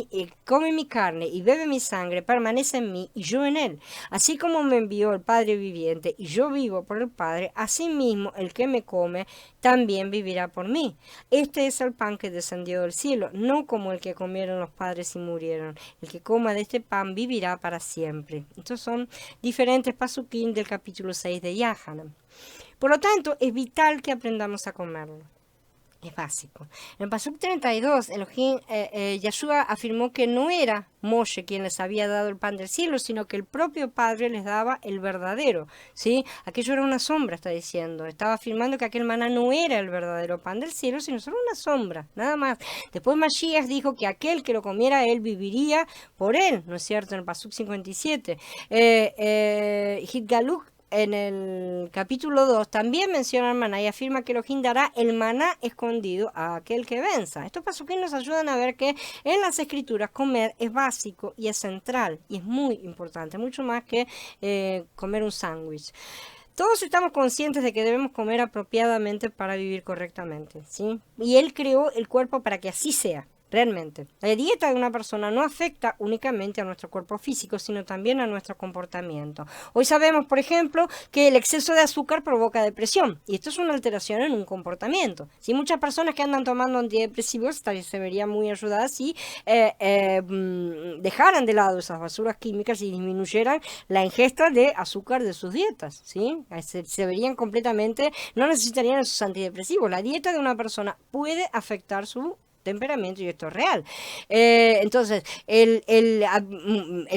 y come mi carne y bebe mi sangre permanece en mí y yo en él. Así como me envió el Padre viviente y yo vivo por el Padre, asimismo el que me come también vivirá por mí. Este es el pan que descendió del cielo, no como el que comieron los padres y murieron. El que coma de este pan vivirá para siempre. Estos son diferentes pasuquín del capítulo 6 de Yahanan. Por lo tanto, es vital que aprendamos a comerlo. Es básico. En el Pasuk 32, Yahshua afirmó que no era Moshe quien les había dado el pan del cielo, sino que el propio Padre les daba el verdadero, ¿sí? Aquello era una sombra, está diciendo. Estaba afirmando que aquel maná no era el verdadero pan del cielo, sino solo una sombra, nada más. Después Mashiach dijo que aquel que lo comiera él viviría por él, ¿no es cierto? En el Pasuk 57. Gilgalut en el capítulo 2 también menciona el maná y afirma que Elohim dará el maná escondido a aquel que venza. Estos pasuquín nos ayudan a ver que en las escrituras comer es básico y es central y es muy importante, mucho más que comer un sándwich. Todos estamos conscientes de que debemos comer apropiadamente para vivir correctamente, ¿sí? Y Él creó el cuerpo para que así sea. realmente. La dieta de una persona no afecta únicamente a nuestro cuerpo físico, sino también a nuestro comportamiento. Hoy sabemos, por ejemplo, que el exceso de azúcar provoca depresión, y esto es una alteración en un comportamiento. Si muchas personas que andan tomando antidepresivos se verían muy ayudadas si dejaran de lado esas basuras químicas y disminuyeran la ingesta de azúcar de sus dietas, ¿sí? Se verían completamente, no necesitarían esos antidepresivos. La dieta de una persona puede afectar su temperamento, y esto es real. Entonces, el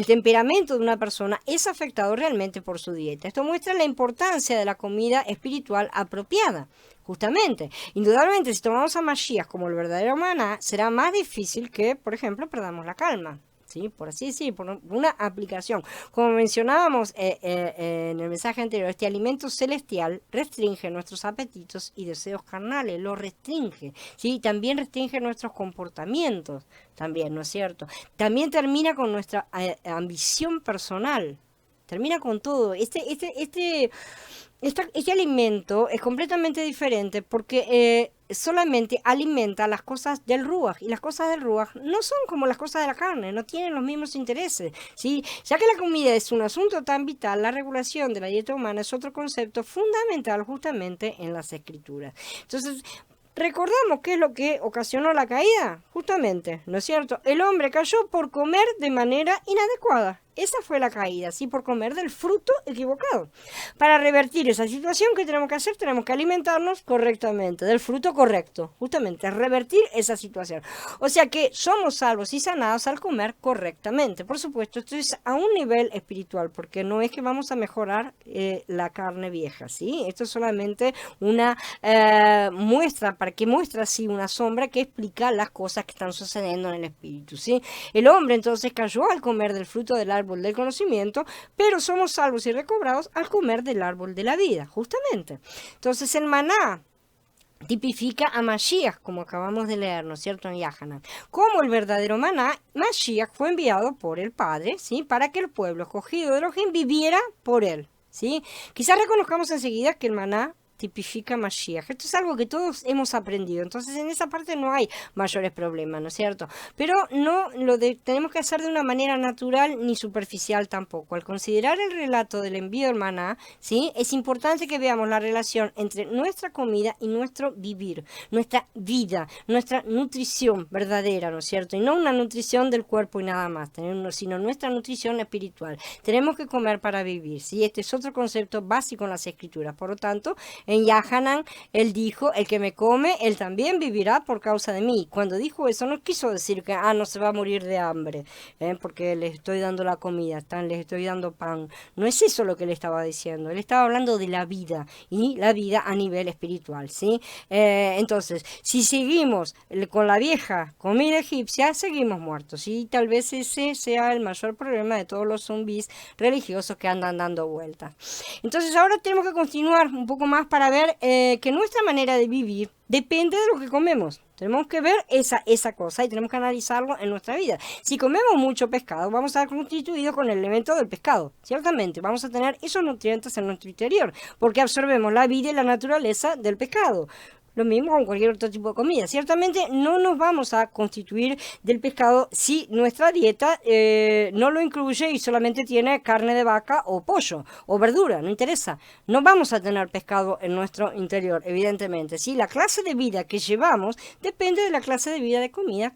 temperamento de una persona es afectado realmente por su dieta. Esto muestra la importancia de la comida espiritual apropiada. Justamente, indudablemente, si tomamos a Mashiach como el verdadero maná, será más difícil que, por ejemplo, perdamos la calma. ¿Sí? Por así decir, por una aplicación. Como mencionábamos en el mensaje anterior, este alimento celestial restringe nuestros apetitos y deseos carnales, lo restringe, ¿sí? También restringe nuestros comportamientos, también, ¿no es cierto? También termina con nuestra ambición personal, termina con todo. Este alimento es completamente diferente porque solamente alimenta las cosas del Ruach, y las cosas del Ruach no son como las cosas de la carne, no tienen los mismos intereses, ¿sí? Ya que la comida es un asunto tan vital, la regulación de la dieta humana es otro concepto fundamental justamente en las escrituras. Entonces, recordamos qué es lo que ocasionó la caída, justamente, ¿no es cierto? El hombre cayó por comer de manera inadecuada. Esa fue la caída, ¿sí? Por comer del fruto equivocado. Para revertir esa situación, ¿qué tenemos que hacer? Tenemos que alimentarnos correctamente, del fruto correcto, justamente, revertir esa situación. O sea que somos salvos y sanados al comer correctamente. Por supuesto, esto es a un nivel espiritual, porque no es que vamos a mejorar la carne vieja, ¿sí? Esto es solamente una muestra, para que muestra así una sombra que explica las cosas que están sucediendo en el espíritu, ¿sí? El hombre entonces cayó al comer del fruto del árbol del conocimiento, pero somos salvos y recobrados al comer del árbol de la vida, justamente. Entonces el maná tipifica a Mashiach, como acabamos de leer, ¿no es cierto?, en Yahanan. Como el verdadero maná, Mashiach fue enviado por el Padre, ¿sí?, para que el pueblo escogido de Elohim viviera por él, ¿sí? Quizás reconozcamos enseguida que el maná tipifica Mashiach. Esto es algo que todos hemos aprendido, entonces en esa parte no hay mayores problemas, ¿no es cierto? Pero no tenemos que hacer de una manera natural ni superficial tampoco. Al considerar el relato del envío del maná, ¿sí?, es importante que veamos la relación entre nuestra comida y nuestro vivir, nuestra vida, nuestra nutrición verdadera, ¿no es cierto? Y no una nutrición del cuerpo y nada más, sino nuestra nutrición espiritual. Tenemos que comer para vivir, ¿sí? Este es otro concepto básico en las escrituras. Por lo tanto, en Yahanan, él dijo, el que me come, él también vivirá por causa de mí. Cuando dijo eso, no quiso decir que, no se va a morir de hambre, porque les estoy dando la comida, les estoy dando pan. No es eso lo que él estaba diciendo. Él estaba hablando de la vida, y la vida a nivel espiritual, ¿sí? Entonces, si seguimos con la vieja comida egipcia, seguimos muertos. Y tal vez ese sea el mayor problema de todos los zombies religiosos que andan dando vueltas. Entonces, ahora tenemos que continuar un poco más para ver que nuestra manera de vivir depende de lo que comemos. Tenemos que ver esa cosa y tenemos que analizarlo en nuestra vida. Si comemos mucho pescado, vamos a estar constituidos con el elemento del pescado. Ciertamente, vamos a tener esos nutrientes en nuestro interior, porque absorbemos la vida y la naturaleza del pescado. Lo mismo con cualquier otro tipo de comida. Ciertamente no nos vamos a constituir del pescado si nuestra dieta no lo incluye y solamente tiene carne de vaca o pollo o verdura, no interesa. No vamos a tener pescado en nuestro interior, evidentemente. ¿Sí? La clase de vida que llevamos depende de la clase de vida de comida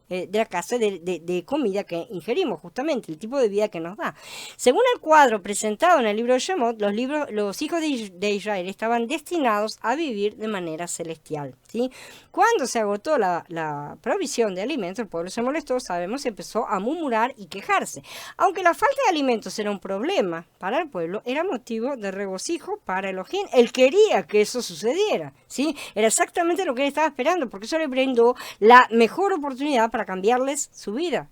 de la clase de comida que ingerimos, justamente, el tipo de vida que nos da. Según el cuadro presentado en el libro de Shemot, los hijos de Israel estaban destinados a vivir de manera celestial, ¿sí? Cuando se agotó la provisión de alimentos, el pueblo se molestó, sabemos, y empezó a murmurar y quejarse. Aunque la falta de alimentos era un problema para el pueblo, era motivo de regocijo para Elohim. Él quería que eso sucediera, ¿sí? Era exactamente lo que él estaba esperando, porque eso le brindó la mejor oportunidad para cambiarles su vida.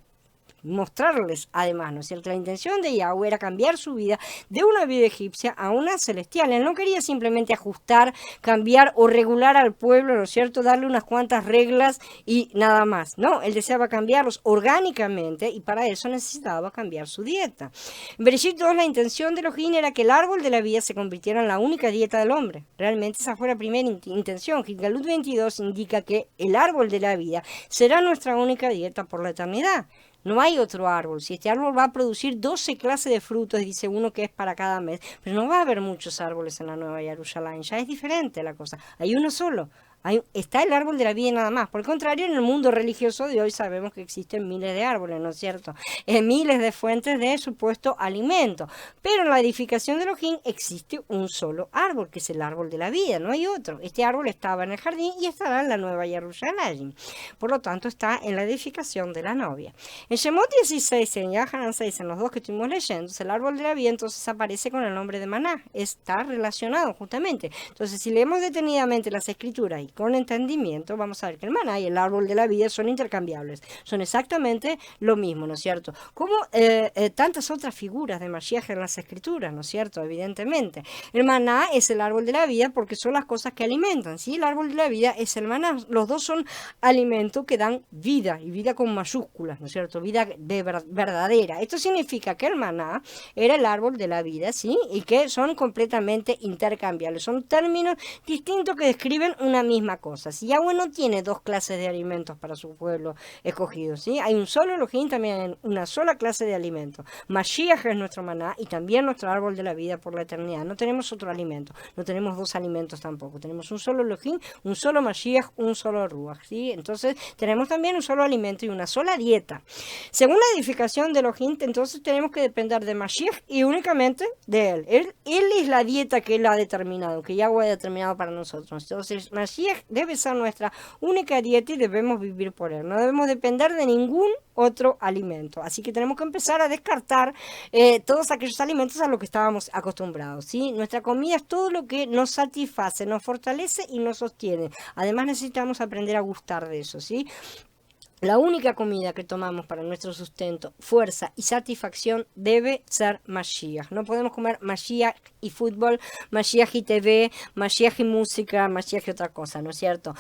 mostrarles además, ¿no es cierto? La intención de Yahweh era cambiar su vida de una vida egipcia a una celestial. Él no quería simplemente ajustar, cambiar o regular al pueblo, ¿no es cierto? Darle unas cuantas reglas y nada más. No, él deseaba cambiarlos orgánicamente y para eso necesitaba cambiar su dieta. En Bereshit 2, la intención de Elohim era que el árbol de la vida se convirtiera en la única dieta del hombre. Realmente esa fue la primera intención. Gilgalut 22 indica que el árbol de la vida será nuestra única dieta por la eternidad. No hay otro árbol. Si este árbol va a producir 12 clases de frutos, dice uno que es para cada mes, pero no va a haber muchos árboles en la Nueva Jerusalén. Ya es diferente la cosa. Hay uno solo. Está el árbol de la vida nada más. Por el contrario, en el mundo religioso de hoy sabemos que existen miles de árboles, ¿no es cierto? Miles de fuentes de supuesto alimento. Pero en la edificación de Elohim existe un solo árbol, que es el árbol de la vida, no hay otro. Este árbol estaba en el jardín y estará en la Nueva Jerusalén. Por lo tanto, está en la edificación de la novia. En Shemot 16, en Yahanan 6, en los dos que estuvimos leyendo, el árbol de la vida entonces aparece con el nombre de maná. Está relacionado justamente. Entonces, si leemos detenidamente las escrituras y con entendimiento, vamos a ver que el maná y el árbol de la vida son intercambiables, son exactamente lo mismo, ¿no es cierto? Como tantas otras figuras de Mashiach en las escrituras, ¿no es cierto? Evidentemente. El maná es el árbol de la vida porque son las cosas que alimentan, ¿sí? El árbol de la vida es el maná. Los dos son alimentos que dan vida, y vida con mayúsculas, ¿no es cierto? Vida verdadera. Esto significa que el maná era el árbol de la vida, ¿sí? Y que son completamente intercambiables. Son términos distintos que describen una misma cosa. Si Yahweh no tiene dos clases de alimentos para su pueblo escogido, ¿sí? Hay un solo Elohim, también una sola clase de alimentos. Mashiach es nuestro maná y también nuestro árbol de la vida por la eternidad. No tenemos otro alimento, no tenemos dos alimentos tampoco. Tenemos un solo Elohim, un solo Mashiach, un solo Ruach, ¿sí? Entonces tenemos también un solo alimento y una sola dieta. Según la edificación de Elohim, entonces tenemos que depender de Mashiach y únicamente de él. Él es la dieta que él ha determinado, que Yahweh ha determinado para nosotros. Entonces Mashiach debe ser nuestra única dieta y debemos vivir por él. No debemos depender de ningún otro alimento. Así que tenemos que empezar a descartar todos aquellos alimentos a los que estábamos acostumbrados, ¿sí? Nuestra comida es todo lo que nos satisface, nos fortalece y nos sostiene. Además necesitamos aprender a gustar de eso, ¿sí? La única comida que tomamos para nuestro sustento, fuerza y satisfacción debe ser Mashiach. No podemos comer Mashiach y fútbol, Mashiach y TV, Mashiach y música, Mashiach y otra cosa, ¿no es cierto?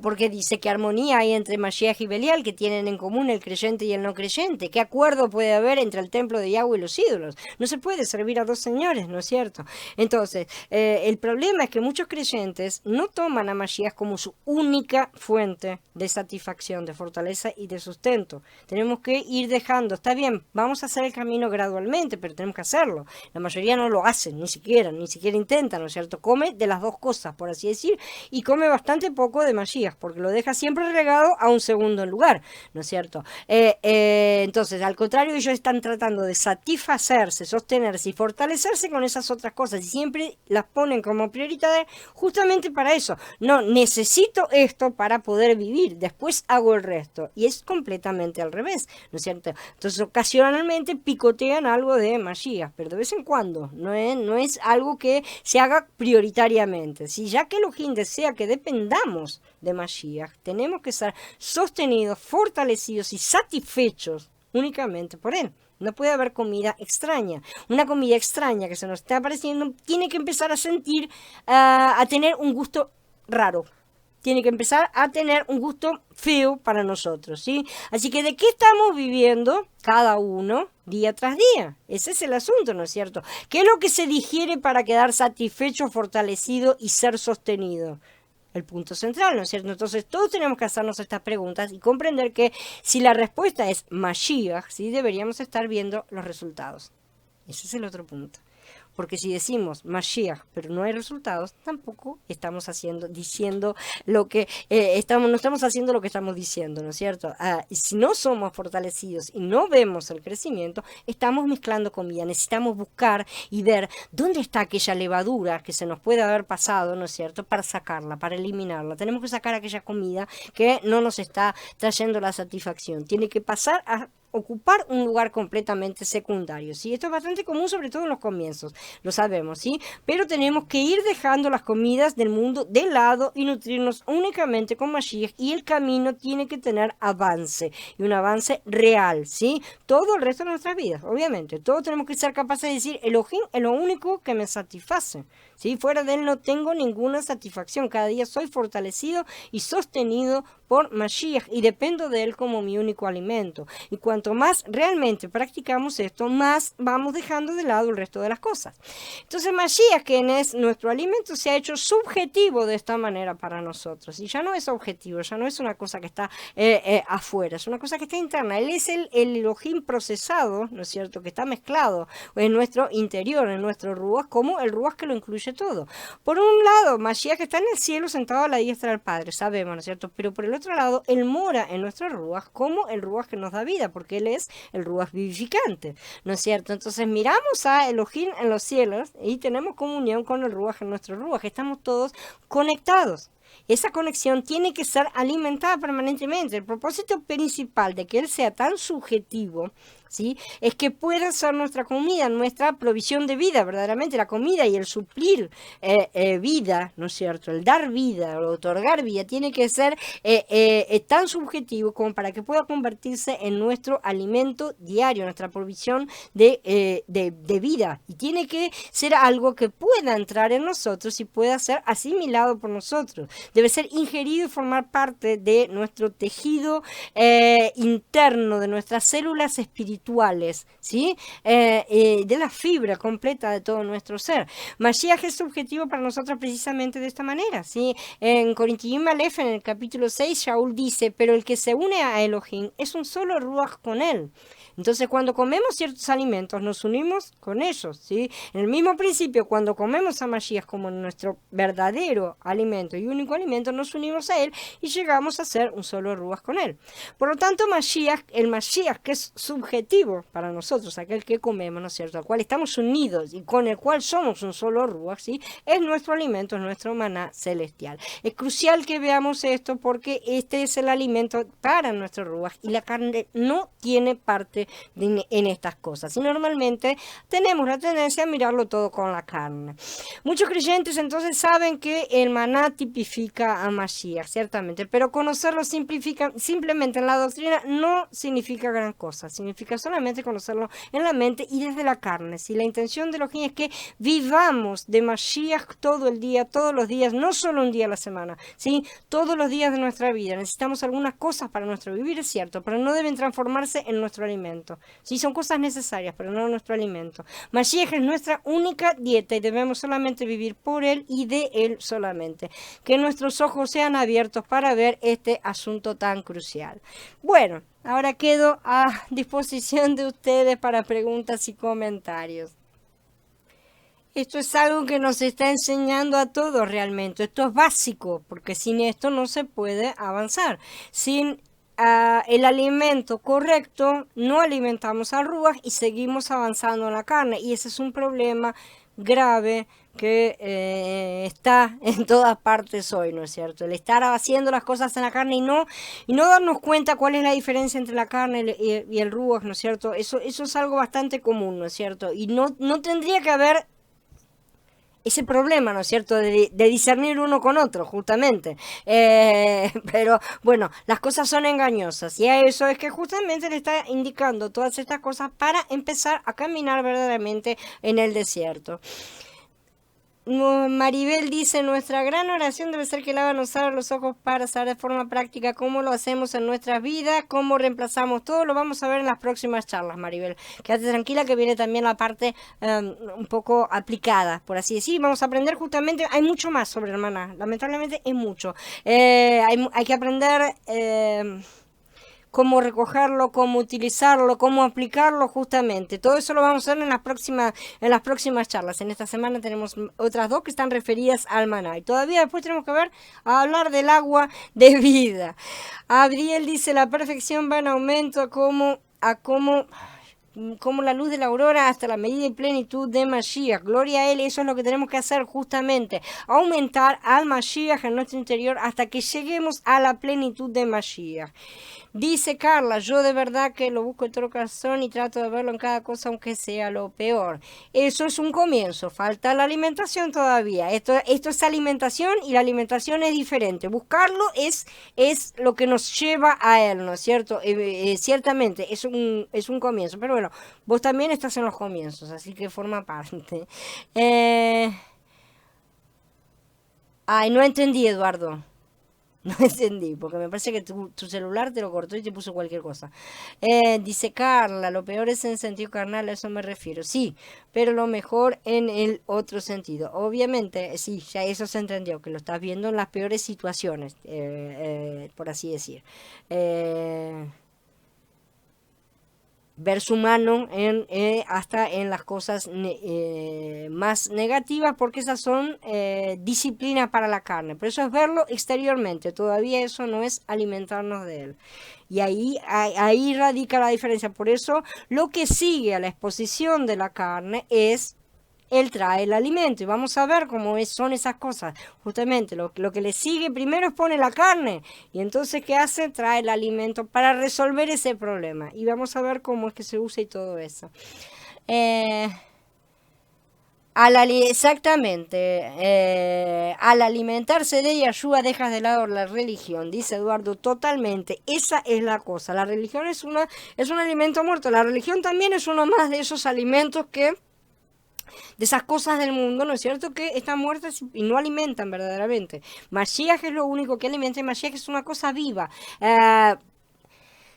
Porque dice que armonía hay entre Mashiach y Belial, que tienen en común el creyente y el no creyente. ¿Qué acuerdo puede haber entre el templo de Yahweh y los ídolos? No se puede servir a dos señores, ¿no es cierto? Entonces, el problema es que muchos creyentes no toman a Mashiach como su única fuente de satisfacción, de fortaleza y de sustento. Tenemos que ir dejando, está bien, vamos a hacer el camino gradualmente, pero tenemos que hacerlo. La mayoría no lo hacen, ni siquiera intentan, ¿no es cierto? Come de las dos cosas, por así decir, y come bastante poco de Mashiach, porque lo deja siempre relegado a un segundo lugar, ¿no es cierto? Entonces, al contrario, ellos están tratando de satisfacerse, sostenerse y fortalecerse con esas otras cosas, y siempre las ponen como prioridades justamente para eso. No, necesito esto para poder vivir, después hago el resto. Y es completamente al revés, ¿no es cierto? Entonces ocasionalmente picotean algo de Mashiach, pero de vez en cuando, no es algo que se haga prioritariamente. Si ya que Elohim desea que dependamos de Mashiach, tenemos que ser sostenidos, fortalecidos y satisfechos únicamente por él. No puede haber comida extraña. Una comida extraña que se nos está apareciendo tiene que empezar a sentir, a tener un gusto raro. Tiene que empezar a tener un gusto feo para nosotros, ¿sí? Así que, ¿de qué estamos viviendo cada uno día tras día? Ese es el asunto, ¿no es cierto? ¿Qué es lo que se digiere para quedar satisfecho, fortalecido y ser sostenido? El punto central, ¿no es cierto? Entonces, todos tenemos que hacernos estas preguntas y comprender que si la respuesta es Mashiach, ¿sí? Deberíamos estar viendo los resultados. Ese es el otro punto. Porque si decimos Mashiach, pero no hay resultados, tampoco estamos diciendo lo que no estamos haciendo lo que estamos diciendo, ¿no es cierto? Y si no somos fortalecidos y no vemos el crecimiento, estamos mezclando comida. Necesitamos buscar y ver dónde está aquella levadura que se nos puede haber pasado, ¿no es cierto? Para sacarla, para eliminarla. Tenemos que sacar aquella comida que no nos está trayendo la satisfacción. Tiene que pasar a ocupar un lugar completamente secundario, ¿sí? Esto es bastante común, sobre todo en los comienzos, lo sabemos, ¿sí? Pero tenemos que ir dejando las comidas del mundo de lado y nutrirnos únicamente con Mashiach, y el camino tiene que tener avance, y un avance real, ¿sí? Todo el resto de nuestras vidas, obviamente, todos tenemos que ser capaces de decir, Elohim es lo único que me satisface, ¿sí? Fuera de él no tengo ninguna satisfacción, cada día soy fortalecido y sostenido por Mashiach y dependo de él como mi único alimento. Y cuanto más realmente practicamos esto, más vamos dejando de lado el resto de las cosas. Entonces Mashiach, quien es nuestro alimento, se ha hecho subjetivo de esta manera para nosotros. Y ya no es objetivo, ya no es una cosa que está afuera, es una cosa que está interna. Él es el Elohim procesado, ¿no es cierto?, que está mezclado en nuestro interior, en nuestro Ruach, como el Ruach que lo incluye todo. Por un lado, Mashiach está en el cielo sentado a la diestra del Padre, sabemos, ¿no es cierto? Pero por el otro lado, él mora en nuestro Ruach como el Ruach que nos da vida, porque él es el Ruach vivificante, ¿no es cierto? Entonces miramos a Elohim en los cielos y tenemos comunión con el Ruach en nuestro Ruach, estamos todos conectados. Esa conexión tiene que ser alimentada permanentemente. El propósito principal de que él sea tan subjetivo, ¿sí?, es que pueda ser nuestra comida, nuestra provisión de vida, verdaderamente la comida y el suplir vida, ¿no es cierto? El dar vida, el otorgar vida, tiene que ser tan subjetivo como para que pueda convertirse en nuestro alimento diario, nuestra provisión de vida. Y tiene que ser algo que pueda entrar en nosotros y pueda ser asimilado por nosotros. Debe ser ingerido y formar parte de nuestro tejido interno, de nuestras células espirituales, ¿sí? De la fibra completa de todo nuestro ser. Mashiach es subjetivo para nosotros precisamente de esta manera, ¿sí? En Corinthians Aleph, en el capítulo 6, Shaul dice, pero el que se une a Elohim es un solo Ruach con él. Entonces, cuando comemos ciertos alimentos, nos unimos con ellos, ¿sí? En el mismo principio, cuando comemos a Mashiach como nuestro verdadero alimento y único alimento, nos unimos a él y llegamos a ser un solo Ruach con él. Por lo tanto, el Mashiach, que es subjetivo para nosotros, aquel que comemos, ¿no es cierto?, al cual estamos unidos y con el cual somos un solo Ruach, ¿sí?, es nuestro alimento, es nuestro maná celestial. Es crucial que veamos esto porque este es el alimento para nuestro Ruach y la carne no tiene parte en estas cosas. Y normalmente tenemos la tendencia a mirarlo todo con la carne. Muchos creyentes entonces saben que el maná tipifica a Mashiach, ciertamente, pero conocerlo simplemente en la doctrina no significa gran cosa, significa solamente conocerlo en la mente y desde la carne. Si la intención de Elohim es que vivamos de Mashiach todo el día, todos los días, no solo un día a la semana, ¿sí?, todos los días de nuestra vida. Necesitamos algunas cosas para nuestro vivir, es cierto, pero no deben transformarse en nuestro alimento. Sí, son cosas necesarias, pero no nuestro alimento. Mashiach es nuestra única dieta y debemos solamente vivir por él y de él solamente. Que nuestros ojos sean abiertos para ver este asunto tan crucial. Bueno, ahora quedo a disposición de ustedes para preguntas y comentarios. Esto es algo que nos está enseñando a todos realmente. Esto es básico, porque sin esto no se puede avanzar. Sin el alimento correcto, no alimentamos al Ruach y seguimos avanzando en la carne. Y ese es un problema grave que está en todas partes hoy, ¿no es cierto? El estar haciendo las cosas en la carne y no darnos cuenta cuál es la diferencia entre la carne y el Ruach, ¿no es cierto? Eso es algo bastante común, ¿no es cierto? Y no tendría que haber ese problema, ¿no es cierto?, de discernir uno con otro, justamente. Pero bueno, las cosas son engañosas y a eso es que justamente le está indicando todas estas cosas para empezar a caminar verdaderamente en el desierto. Maribel dice, nuestra gran oración debe ser que el Abba nos abra los ojos para saber de forma práctica cómo lo hacemos en nuestras vidas, cómo reemplazamos todo. Lo vamos a ver en las próximas charlas, Maribel. Quédate tranquila que viene también la parte un poco aplicada, por así decir. Vamos a aprender justamente, hay mucho más sobre el maná, lamentablemente es mucho. Hay que aprender cómo recogerlo, cómo utilizarlo, cómo aplicarlo justamente. Todo eso lo vamos a ver en las próximas charlas. En esta semana tenemos otras dos que están referidas al maná. Y todavía después tenemos que hablar del agua de vida. Abriel dice, la perfección va en aumento como la luz de la aurora hasta la medida y plenitud de Mashiach. Gloria a él, eso es lo que tenemos que hacer justamente. Aumentar al Mashiach en nuestro interior hasta que lleguemos a la plenitud de Mashiach. Dice Carla, yo de verdad que lo busco en todo corazón y trato de verlo en cada cosa, aunque sea lo peor. Eso es un comienzo, falta la alimentación todavía. Esto es alimentación y la alimentación es diferente. Buscarlo es lo que nos lleva a él, ¿no es cierto? Ciertamente es un comienzo, pero bueno, vos también estás en los comienzos, así que forma parte. Ay, no entendí, Eduardo. No entendí, porque me parece que tu celular te lo cortó y te puso cualquier cosa. Dice Carla, lo peor es en sentido carnal, a eso me refiero. Sí, pero lo mejor en el otro sentido. Obviamente, sí, ya eso se entendió, que lo estás viendo en las peores situaciones, por así decir. Eh, ver su mano hasta en las cosas más negativas, porque esas son disciplinas para la carne, pero eso es verlo exteriormente, todavía eso no es alimentarnos de él. Y ahí radica la diferencia. Por eso lo que sigue a la exposición de la carne es él trae el alimento y vamos a ver cómo son esas cosas. Justamente lo que le sigue primero es pone la carne y entonces ¿qué hace? Trae el alimento para resolver ese problema y vamos a ver cómo es que se usa y todo eso. Eh, exactamente, al alimentarse de ella, ayuda, dejas de lado la religión, dice Eduardo, totalmente, esa es la cosa, la religión es un alimento muerto, la religión también es uno más de esos alimentos de esas cosas del mundo, ¿no es cierto? Que están muertas y no alimentan verdaderamente. Mashiach es lo único que alimenta y Mashiach es una cosa viva.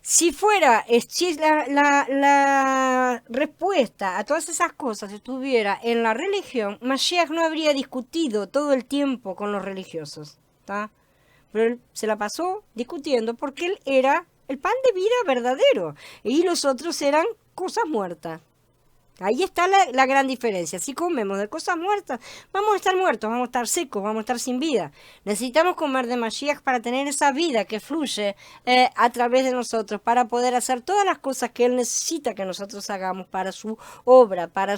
Si fuera, si la respuesta a todas esas cosas estuviera en la religión, Mashiach no habría discutido todo el tiempo con los religiosos, ¿está? Pero él se la pasó discutiendo porque él era el pan de vida verdadero y los otros eran cosas muertas. Ahí está la gran diferencia. Si comemos de cosas muertas, vamos a estar muertos, vamos a estar secos, vamos a estar sin vida. Necesitamos comer de Mashiach para tener esa vida que fluye a través de nosotros, para poder hacer todas las cosas que Él necesita que nosotros hagamos para su obra, para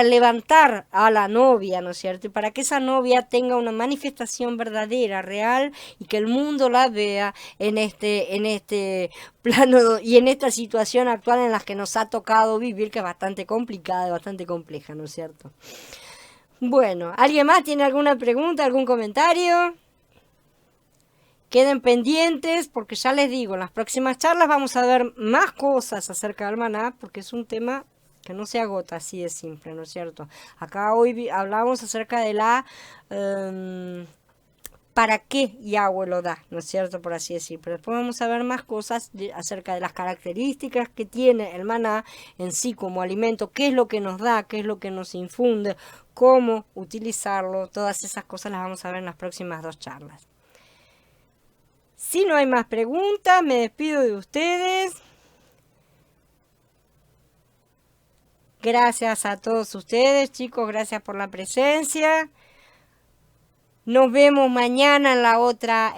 levantar a la novia, ¿no es cierto? Y para que esa novia tenga una manifestación verdadera, real, y que el mundo la vea en este plano y en esta situación actual en la que nos ha tocado vivir, que es bastante complicada y bastante compleja, ¿no es cierto? Bueno, ¿alguien más tiene alguna pregunta, algún comentario? Queden pendientes porque ya les digo, en las próximas charlas vamos a ver más cosas acerca del maná, porque es un tema que no se agota así de simple, ¿no es cierto? Acá hoy hablamos acerca de para qué Yahweh lo da, ¿no es cierto? Por así decir. Pero después vamos a ver más cosas acerca de las características que tiene el maná en sí como alimento, qué es lo que nos da, qué es lo que nos infunde, cómo utilizarlo, todas esas cosas las vamos a ver en las próximas 2 charlas. Si no hay más preguntas, me despido de ustedes. Gracias a todos ustedes, chicos, gracias por la presencia. Nos vemos mañana en la otra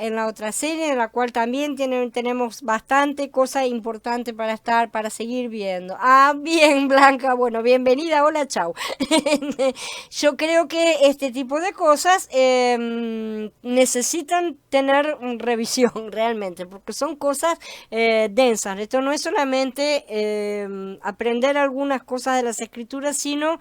serie, en la cual también tenemos bastante cosa importante para seguir viendo. Ah, bien, Blanca, bueno, bienvenida, hola, chau. Yo creo que este tipo de cosas necesitan tener revisión realmente, porque son cosas densas. Esto no es solamente aprender algunas cosas de las escrituras, sino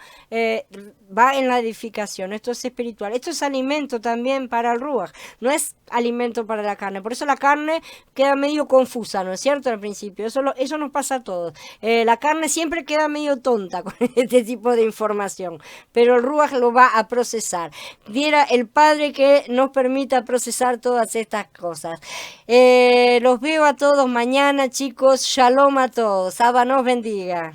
va en la edificación. Esto es espiritual, esto es alimento también para el ruach, no es alimento para la carne. Por eso la carne queda medio confusa, ¿no es cierto? Al principio, eso nos pasa a todos. La carne siempre queda medio tonta con este tipo de información, pero el ruach lo va a procesar. Diera el Padre que nos permita procesar todas estas cosas. Los veo a todos mañana, chicos. Shalom a todos. Abba nos bendiga.